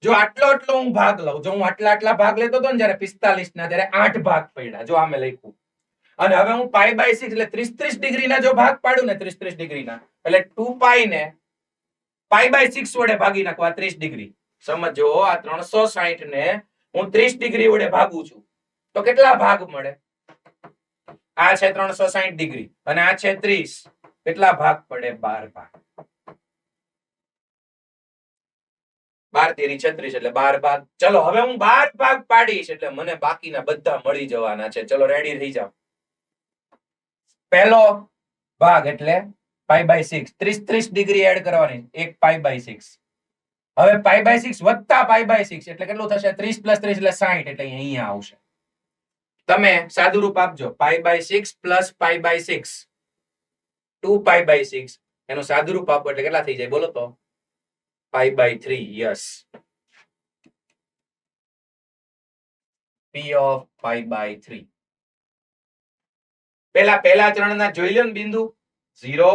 જો આટલો હું ભાગ લઉં, જો હું આટલા ભાગ લેતો હતો ને જ્યારે 45 ના, ત્યારે 8 ભાગ પડ્યા. જો આમે લખ્યું. અને હવે હું π/6 એટલે 30 ડિગ્રીના જો ભાગ પાડું ને 30 ડિગ્રીના એટલે 2π ને π/6 વડે ભાગી નાખવા 30 ડિગ્રી. સમજો આ 360 ને હું 30 ડિગ્રી વડે ભાગું છું તો કેટલા ભાગ મળે? આ છે 360 ડિગ્રી અને આ છે 30. કેટલા ભાગ પડે? 12 ભાગ. 12 તેરી 36 એટલે 12 ભાગ. ચલો હવે હું 12 ભાગ પાડીશ એટલે મને બાકીના બધા મળી જવાના છે. ચલો રેડી થઈ જાઓ. પહેલો ભાગ એટલે π/6 30 ડિગ્રી એડ કરવાની. એક π/6. હવે π/6 વત્તા π/6 એટલે કેટલું થશે? 30 + 30 એટલે 60 એટલે અહીંયા આવશે. તમે સાદું રૂપ આપજો. π/6 પ્લસ π/6 2π/6 એનું સાદું રૂપ આપો એટલે કેટલા થઈ જાય બોલો તો? π/3. યસ. P of π/3. પહેલા ચરણના જોઈ લો ને બિંદુ 0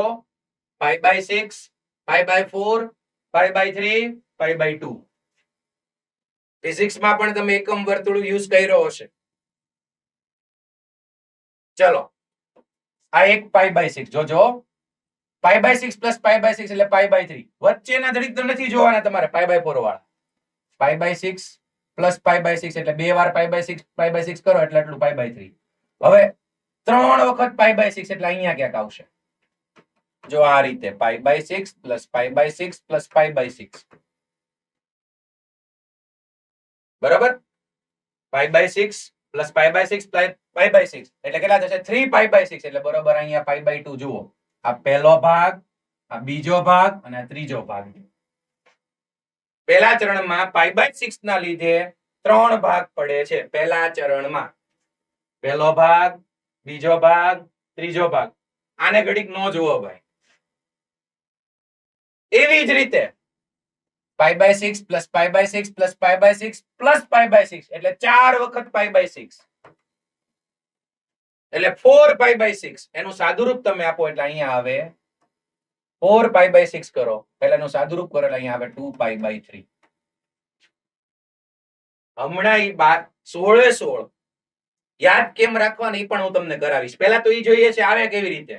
π/6 π/4 π/3 π/2. ફિઝિક્સ માં પણ તમે એકમ વર્તુળ યુઝ કર્યો હશે. ચલો આ એક π/6 જોજો. π/6 પ્લસ π/6 એટલે π/3. વચ્ચેના જડીક નથી જોવાના તમારે π/4 વાળા. π/6 પ્લસ π/6 એટલે બે વાર π/6 કરો એટલે એટલું π/3. હવે 3 વખત π/6 એટલે અહીંયા ક્યાંક આવશે. જો આ રીતે π/6 પ્લસ π/6 પ્લસ π/6. બરાબર? π/6 પ્લસ π/6 π/6 એટલે કેટલા થશે? 3π/6 એટલે બરોબર અહીંયા π/2 જુઓ. આ પહેલો ભાગ, આ બીજો ભાગ અને આ ત્રીજો ભાગ. પહેલા ચરણમાં π/6 ના લીધે 3 ભાગ પડે છે. પહેલા ચરણમાં પહેલો ભાગ, બીજો ભાગ, ત્રીજો ભાગ. આને ઘડીક નો જુઓ ભાઈ. એવી જ રીતે π/6 પ્લસ π/6 પ્લસ π/6 પ્લસ π/6 એટલે 4 વખત π/6. એટલે 4π/6 એનું સાદુરૂપ તમે આપો એટલે અહીંયા આવે 4π/6 કરો, પહેલા એનું સાદુરૂપ કરો એટલે અહીંયા આવે 2π/3. હમણાં ઈ 16 યાદ કેમ રાખવાની ઈ પણ હું તમને કરાવીશ. પહેલા તો ઈ જોઈએ છે આવે કેવી રીતે.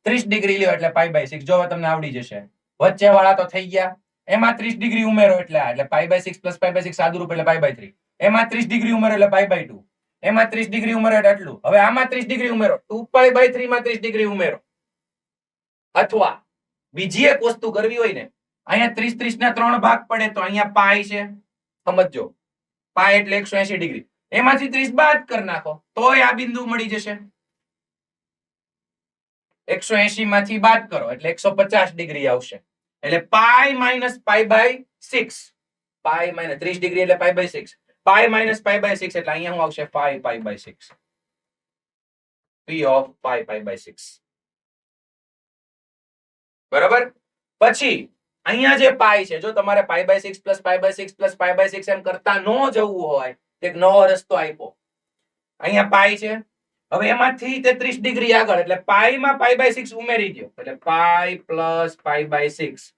30 ડિગ્રી લ્યો એટલે π/6 જો તમને આવડી જશે. વચ્ચે વાળા તો થઈ ગયા, એમાં 30 ડિગ્રી ઉમેરો એટલે π/6 + π/6 સાદુરૂપ એટલે π/3. એમાં 30 ડિગ્રી ઉમેરો એટલે π/2. એમાં 30 ડિગ્રી ઉમેરો એટલે આટલું. હવે આમાં 30 ડિગ્રી ઉમેરો, 2π/3 માં 30 ડિગ્રી ઉમેરો. અથવા બીજી એક વસ્તુ કરવી હોય ને, અહીંયા 30 ના 3 ભાગ પડે તો અહીંયા પાઈ છે, સમજજો. પાઈ એટલે 180 ડિગ્રી. એમાંથી 30 બાદ કરી નાખો તોય આ બિંદુ મળી જશે. 180 માંથી બાદ કરો એટલે 150 ડિગ્રી આવશે. એટલે pi minus π/6. Pi minus 30 degree એટલે π/6. પાઈ માઇનસ π/6 એટલે અહીંયા શું આવશે 5π/6. p of 5π/6. બરાબર. પછી અહીંયા જે પાઈ છે, જો તમારે π/6 + π/6 + π/6 એમ કરતા ન જવું હોય, એક નવો રસ્તો આપ્યો. અહીંયા પાઈ છે, હવે એમાંથી 30 ડિગ્રી આગળ એટલે પાઈ માં π/6 ઉમેરી દો એટલે પાઈ પ્લસ π/6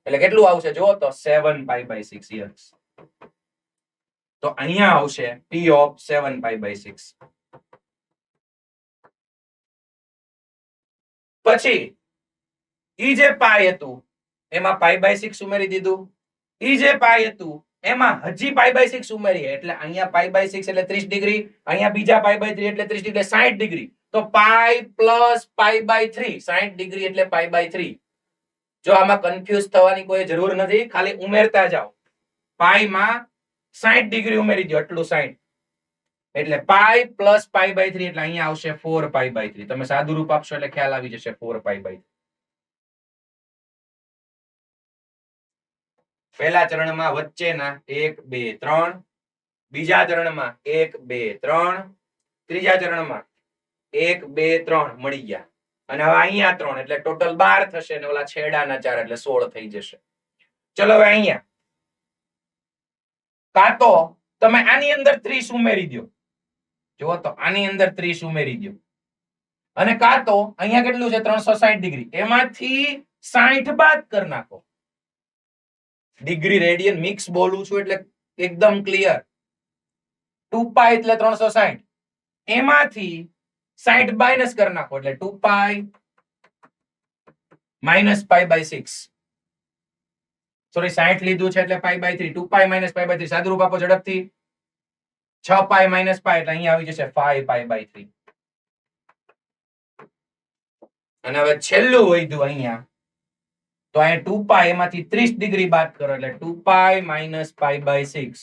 એટલે કેટલું આવશે જો તો 7π/6. યસ, તો અહીંયા આવશે p of 7π/6. પછી ઈ જે પાઈ હતું એમાં π/6 ઉમેરી દીધું. ઈ જે પાઈ હતું એમાં હજી π/6 ઉમેરીએ એટલે અહીંયા π/6 એટલે 30 ડિગ્રી, અહીંયા બીજા π/3 એટલે 30 ડિગ્રી 60 ડિગ્રી. તો પાઈ પ્લસ π/3 60 ડિગ્રી એટલે π/3. જો આમાં કન્ફ્યુઝ થવાની કોઈ જરૂર નથી, ખાલી ઉમેરતા જાઓ. પાઈ માં 60 ડિગ્રી ઉમેરી દો એટલું 60 એટલે પાઈ પ્લસ π/3 એટલે અહીંયા આવશે 4π/3. તમે સાદુરૂપ આપશો એટલે ખ્યાલ આવી જશે 4π/3. પહેલા ચરણમાં વચ્ચેના 1 2 3, બીજા ચરણમાં 1 2 3, ત્રીજા ચરણમાં 1 2 3 મળી ગયા. અને હવે અહીંયા 3 એટલે ટોટલ 12 થશે ને ઓલા છેડાના 4 એટલે 16 થઈ જશે. ચલો હવે અહીંયા કાં તો તમે આની અંદર 30 ઉમેરી દો. જો તો આની અંદર 30 ઉમેરી દો અને કાં તો અહીંયા કેટલું છે 360 ડિગ્રી, એમાંથી 60 બાદ કરી નાખો. ડિગ્રી રેડિયન મિક્સ બોલું છું એટલે એકદમ ક્લિયર. 2π એટલે 360, એમાંથી 60 માઇનસ કરી નાખો એટલે 2π માઇનસ π/6. સોરી 60 લીધું છે એટલે π/3. 2π માઇનસ π/3 સાદુરૂપ આપો ઝડપથી. 6π માઇનસ π એટલે અહીંયા આવી જશે 5π/3. અને હવે છેલ્લું વધ્યું અહીંયા, તો અહીંયા 2π એમાંથી 30 ડિગ્રી બાદ કરો એટલે 2π માઇનસ π/6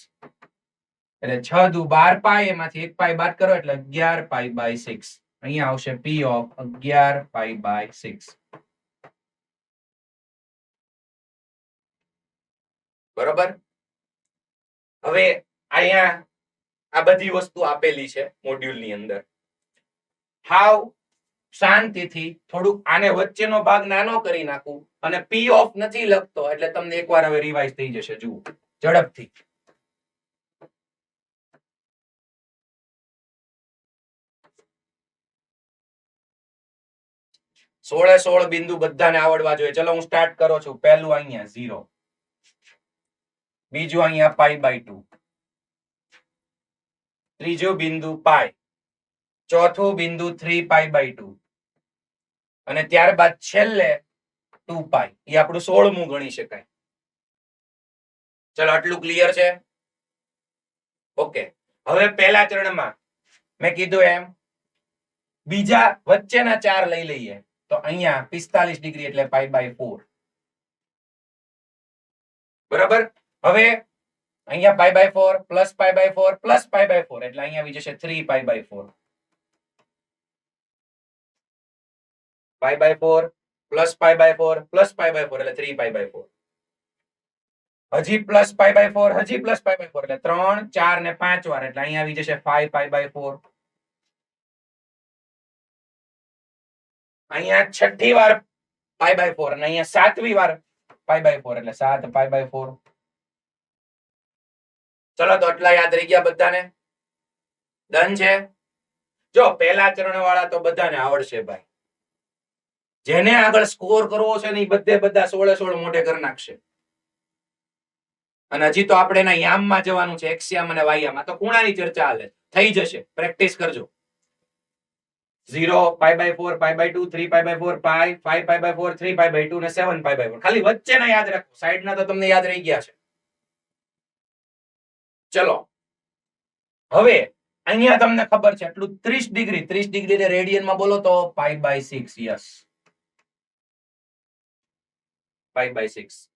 એટલે 6 દુ 12π એમાંથી 1π બાદ કરો એટલે 11π/6. અહીંયા આવશે p of 11π/6. બરોબર. હવે અહીંયા આ બધી વસ્તુ આપેલી છે મોડ્યુલની અંદર. હાવ શાંતિથી થોડુંક આને વચ્ચેનો ભાગ નાનો કરી નાખું અને p of નથી લખતો એટલે તમને એકવાર હવે રિવાઇઝ થઈ જશે. જુઓ ઝડપથી. સોળે 16 બિંદુ બધાને આવડવા જોઈએ. ચલો હું સ્ટાર્ટ કરું છું. પહેલું અહીંયા 0, બીજું અહીંયા π/2, ત્રીજું બિંદુ પાઈ, ચોથું બિંદુ 3π/2 અને ત્યારબાદ છેલ્લે 2π. એ આપણું 16મું ગણી શકાય. ચલો આટલું ક્લિયર છે? ઓકે. હવે પહેલા ચરણમાં મેં કીધું એમ બીજા વચ્ચેના 4 લઈ લઈએ તો અહીંયા 45 ડિગ્રી એટલે π/4. બરાબર. હવે અહીંયા π/4 પ્લસ π/4 પ્લસ π/4 એટલે અહીંયા આવી જશે 3π/4. π/4 પ્લસ π/4 પ્લસ π/4 એટલે 3π/4. હજી પ્લસ π/4 હજી પ્લસ π/4 એટલે 3 4 ને 5 વાર એટલે અહીંયા આવી જશે 5π/4. અહીંયા છઠ્ઠી વાર π/4 અને અહીંયા સાતમી વાર π/4 એટલે 7π/4. ચલો તો આટલા યાદ રહી ગયા બધાને? ડન છે? જો પહેલા ચરણ વાળા તો બધાને આવડશે ભાઈ. જેને આગળ સ્કોર કરવો છે ને એ બધા 16 મોઢે કરી નાખશે. અને હજી તો આપણે એના યામમાં જવાનું છે, એક્સયામ અને વાયયામ. તો ખૂણાની ચર્ચા હાલે, થઈ જશે, પ્રેક્ટિસ કરજો. 0 π/4 π/2 3 π/4 5 5 π/4 3 π/2 ને 7 π/4. ખાલી વચ્ચેના યાદ રાખો, સાઈડના તો તમને યાદ રહી ગયા છે. ચલો હવે અહીંયા તમને ખબર છે એટલું 30 ડિગ્રી ને રેડિયનમાં બોલો તો π/6. યસ, π/6.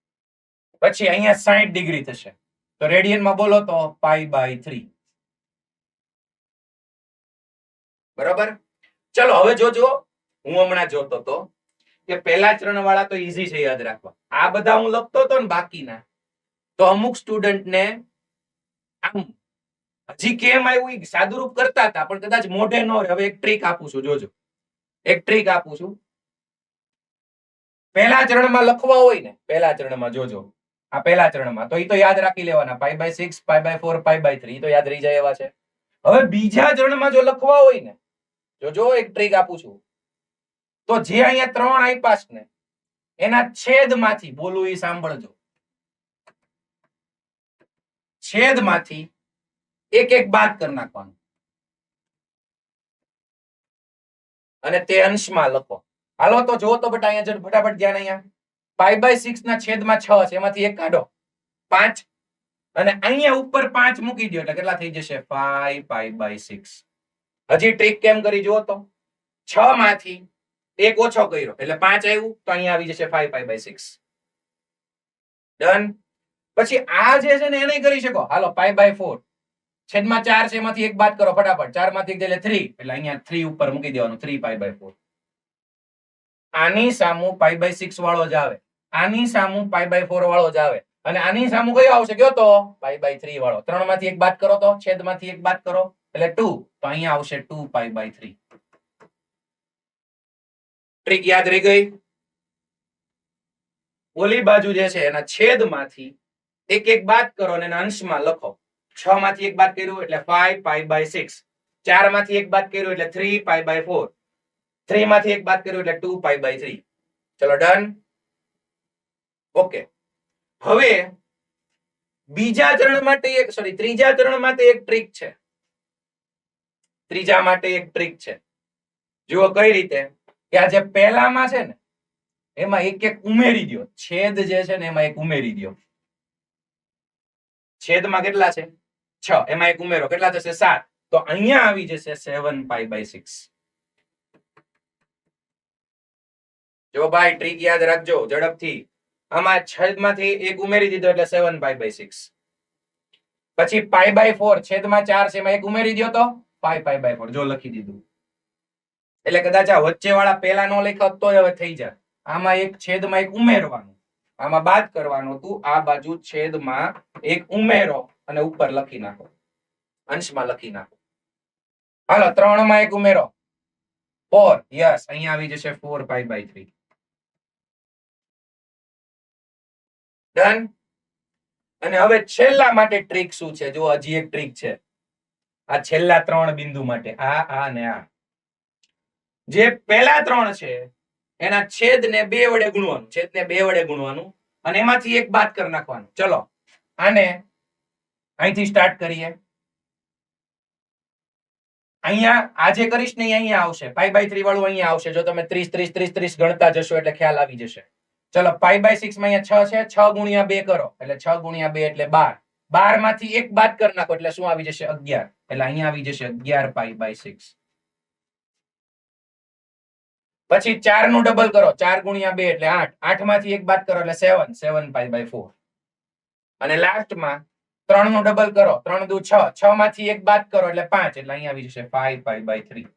પછી અહીંયા 60 ડિગ્રી થશે તો રેડિયનમાં બોલો તો π/3. બરાબર. ચલો હવે જોજો, હું હમણાં જોતો તો કે પહેલા ચરણ વાળા તો ઈઝી છે યાદ રાખવા. આ બધા હું લખતો હતો ને બાકીના, તો અમુક સ્ટુડન્ટને આમ હજી કેમ આવ્યું સાદુરૂપ કરતા હતા પણ કદાચ મોઢે ન રહે. હવે એક ટ્રીક આપું છું, જોજો. એક ટ્રીક આપું છું. પહેલા ચરણમાં લખવા હોય ને, પહેલા ચરણમાં જોજો, આ પહેલા ચરણમાં તો એ તો યાદ રાખી લેવાના, π/6 π/4 π/3 તો યાદ રહી જાય એવા છે. હવે બીજા ચરણમાં જો લખવા હોય ને, જોજો એક ટ્રીક આપું છું, તો જે અહીંયા 3 આઈપાસ ને એના છેદમાંથી બોલું એ સાંભળજો. છેદમાંથી એક બાદ કરી નાખવાનું અને તે અંશમાં લખો. હાલો તો જો તો બેટા અહીંયા ફટાફટ ધ્યાન. અહીંયા π/6 ના છેદમાં 6 છે, એમાંથી એક કાઢો 5 અને અહીંયા ઉપર 5 મૂકી દો એટલે કેટલા થઈ જશે 5 π/6. હજી ટ્રીક કેમ કરી જુઓ તો, 6 માંથી એક ઓછો કર્યો એટલે 5 આવ્યું તો અહીંયા આવી જશે 5 π/6. ડન. પછી આ જે છે ને એને કરી શકો. હાલો π/4 છેદમાં 4 છે, એમાંથી એક બાદ કરો ફટાફટ. 4 માંથી 1 એટલે 3 એટલે અહીંયા 3 ઉપર મૂકી દેવાનું, 3 π/4. આની સામું π/6 વાળો જ આવે, આની સામું π/4 વાળો જ આવે અને આની સામું કયો આવશે કયો તો π/3 વાળો. 3 માંથી એક બાદ કરો તો છેદમાંથી એક બાદ કરો એટલે 2 તો અહીંયા આવશે 2 π/3. ટ્રીક યાદ રહી ગઈ. ઓલી બાજુ જે છે એના છેદમાંથી એક બાદ કરો અને એના અંશમાં લખો. 6 માંથી એક બાદ કર્યું એટલે 5 π/6. 4 માંથી એક બાદ કર્યું એટલે 3 π/4. 3 માંથી એક બાદ કર્યું એટલે 2 π/3. ચલો ડન. ઓકે. હવે બીજા ચરણ માટે ત્રીજા ચરણ માટે એક ટ્રીક છે. ત્રીજા માટે એક ટ્રીક છે. જુઓ કઈ રીતે કે આ જે પહેલામાં છે ને એમાં એક ઉમેરી દો. છેદ જે છે ને એમાં એક ઉમેરી દો. છેદમાં કેટલા છે 6, એમાં એક ઉમેરો કેટલા થશે 7. તો અહીંયા આવી જશે 7 π/6. જો ભાઈ ટ્રીક યાદ રાખજો ઝડપથી. આમાં છેદમાંથી એક ઉમેરી દીધો એટલે 7 π/6. પછી π/4 છેદમાં 4 છે એમાં એક ઉમેરી દો તો 5 π/4. જો લખી દીધું એટલે કદાચ આ વચ્ચે વાળા પહેલા નો લખ્યો તો હવે થઈ જાય. આમાં એક છેદમાં એક ઉમેરવાનું, આમાં બાદ કરવાનું તું, આ બાજુ છેદમાં એક ઉમેરો અને ઉપર લખી નાખો, અંશમાં લખી નાખો. હાલો 3 માં એક ઉમેરો 4. યસ, અહીંયા આવી જશે 4 π/3. ડન. અને હવે છેલ્લા માટે ટ્રીક શું છે જો, હજી એક ટ્રીક છે. આ છેલ્લા 3 બિંદુ માટે આ ને આ જે પહેલા 3 છે એના છેદને 2 વડે ગુણવાનું, છેદને 2 વડે ગુણવાનું અને એમાંથી એક બાદ કરી નાખવાનું. ચલો આને અહીંથી સ્ટાર્ટ કરીએ. અહીંયા આજે કરીશ ને અહીંયા આવશે π/3 વાળું, અહીંયા આવશે. જો તમે 30 30 30 30 ગણતા જશો એટલે ખ્યાલ આવી જશે. ચલો π/6 માં અહીંયા 6 છે, 6 ગુણ્યા 2 કરો એટલે 6 ગુણ્યા 2 એટલે 12. 12 માંથી એક બાદ કરી નાખો એટલે શું આવી જશે 11. એટલે અહીંયા આવી જશે 11 π/6. પછી 4 નું ડબલ કરો, 4 ગુણ્યા 2 એટલે 8. 8 માંથી એક બાદ કરો એટલે 7 7 π/4. અને લાસ્ટમાં 3 નું ડબલ કરો, 3 દુ 6, 6 માંથી એક બાદ કરો એટલે 5 એટલે અહીંયા આવી જશે 5 π/3.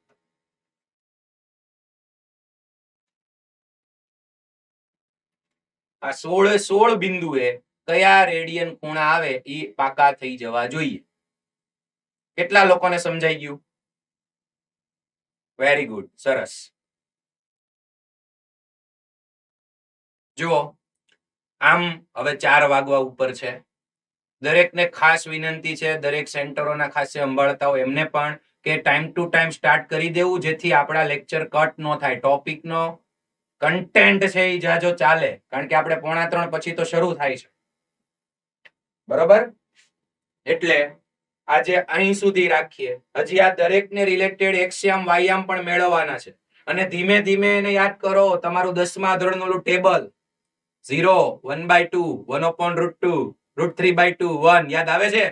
આ 16 બિંદુએ કયા રેડિયન ખૂણા આવે એ પાકા થઈ જવા જોઈએ. કેટલા લોકોને સમજાઈ ગયું? વેરી ગુડ, સરસ. જુઓ આમ હવે 4 વાગવા ઉપર છે. દરેકને ખાસ વિનંતી છે, દરેક સેન્ટરોના ખાસ સંભાળતા હોય એમને પણ કે ટાઈમ ટુ ટાઈમ સ્ટાર્ટ કરી દેવું, જેથી આપણા લેક્ચર કટ ન થાય. ટોપિકનો કન્ટેન્ટ છે એ જાજો ચાલે, કારણ કે આપણે 2:45 પછી તો શરૂ થાય છે. બરોબર? એટલે આજે અહીં સુધી રાખીએ. હજી આ દરેકને રિલેટેડ એક્સયામ વાયામ પણ મેળવવાના છે, અને ધીમે ધીમે એને યાદ કરો. તમારું 10મા ધોરણનું ટેબલ 0 1/2 1/√2 √3/2 1 યાદ આવે છે?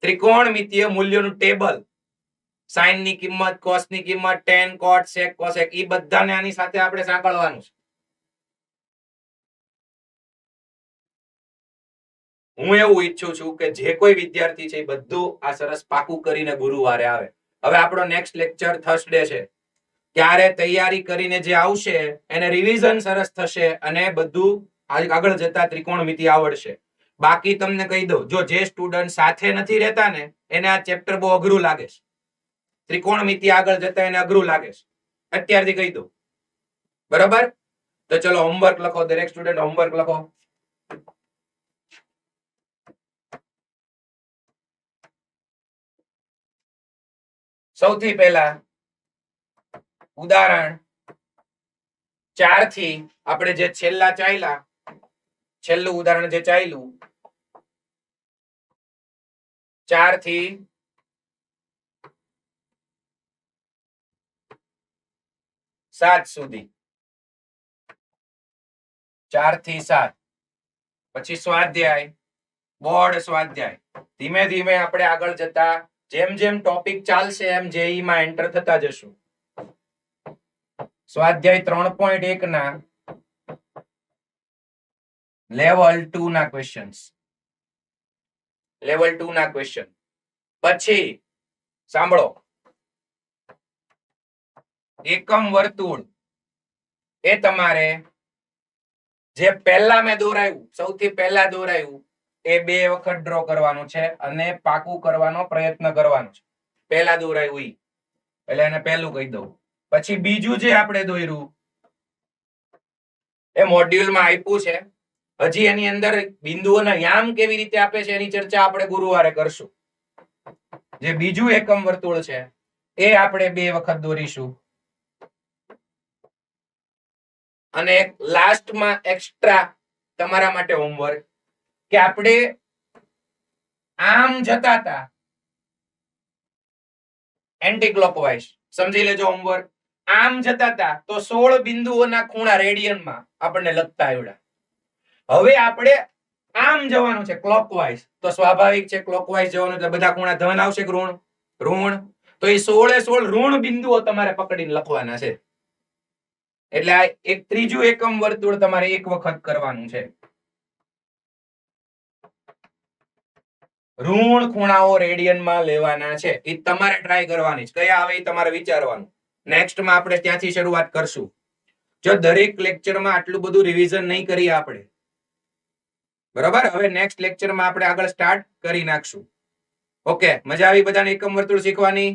ત્રિકોણમિતીય મૂલ્યોનું ટેબલ, સાઈન ની કિંમત, કોસ ની કિંમત, tan, cot, sec, cosec, એ બધાને આની સાથે આપણે સાંકળવાનું છે. હું એવું ઈચ્છું છું કે જે કોઈ વિદ્યાર્થી છે એ બધું આ સરસ પાકું કરીને ગુરુવારે આવે. હવે આપણો નેક્સ્ટ લેક્ચર થર્સડે છે. ત્યારે તૈયારી કરીને જે આવશે એને રિવિઝન સરસ થશે અને બધું આગળ જતા ત્રિકોણમિતિ આવડશે. બાકી તમને કહી દઉં, જો જે સ્ટુડન્ટ સાથે નથી રહેતા ને એને આ ચેપ્ટર બહુ અઘરું લાગે છે. ત્રિકોણમિતિ આગળ જતા એને અઘરું લાગે છે, અત્યારથી કહી દઉં. બરાબર? તો ચલો હોમવર્ક લખો, દરેક સ્ટુડન્ટ હોમવર્ક લખો. સૌથી પહેલા ઉદાહરણ 4 થી આપણે જે છેલ્લું ઉદાહરણ જે ચાલ્યું 4 થી 7 સુધી, 4 થી 7 પછી સ્વાધ્યાય, બોર્ડ સ્વાધ્યાય. ધીમે ધીમે આપણે આગળ જતા જેમ જેમ ટોપિક ચાલશે એમ જેઈ માં એન્ટર થતા જશું. સ્વાધ્યાય 3.1 ના લેવલ 2 ના ક્વેશ્ચન્સ, લેવલ 2 ના ક્વેશ્ચન. પછી સાંભળો, એકમ વર્તુળ એ તમારે જે પહેલા મેં દોરાયું, સૌથી પહેલા દોરાયું એ 2 વખત ડ્રો કરવાનું છે અને પાકું કરવાનો પ્રયત્ન કરવાનો છે. પહેલા દોરાયું ઈ, એટલે એને પહેલું કહી દઉં. પછી બીજું જે આપણે દોર્યું એ મોડ્યુલમાં આપ્યું છે. હજી એની અંદર બિંદુઓના યામ કેવી રીતે આપે છે એની ચર્ચા આપણે ગુરુવારે કરશું. જે બીજું એકમ વર્તુળ છે એ આપણે 2 વખત દોરીશું. અને લાસ્ટમાં એક્સ્ટ્રા તમારા માટે હોમવર્ક કે આપણે આમ જતા હતા એન્ટી ક્લોકવાઇઝ. સમજી લેજો હોમવર્ક. આમ જતા હતા તો 16 બિંદુઓના ખૂણા રેડિયનમાં આપણને લખતા આવડ્યા. હવે આપણે આમ જવાનું છે ક્લોકવાઇઝ, તો સ્વાભાવિક છે ક્લોકવાઇઝ જવાનું એટલે બધા ખૂણા ધન આવશે કે ઋણ? ઋણ. તો એ 16 ઋણ બિંદુઓ તમારે પકડીને લખવાના છે. એટલે આ એક ત્રીજું એકમ વર્તુળ તમારે એક વખત કરવાનું છે. ઋણ ખૂણાઓ રેડિયનમાં લેવાના છે. એ તમારે ટ્રાય કરવાની છે. કયા આવે એ તમારે વિચારવાનું. નેક્સ્ટમાં આપણે ત્યાંથી શરૂઆત કરશું. જો દરેક લેક્ચરમાં આટલું બધું રિવિઝન નહીં કરીએ આપણે, બરાબર? હવે નેક્સ્ટ લેક્ચરમાં આપણે આગળ સ્ટાર્ટ કરી નાખશું. ઓકે, મજા આવી બધાને એકમ વર્તુળ શીખવાની?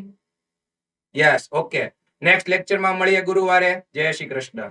Yes, okay. નેક્સ્ટ લેક્ચરમાં મળીએ ગુરુવારે. જય શ્રી કૃષ્ણ.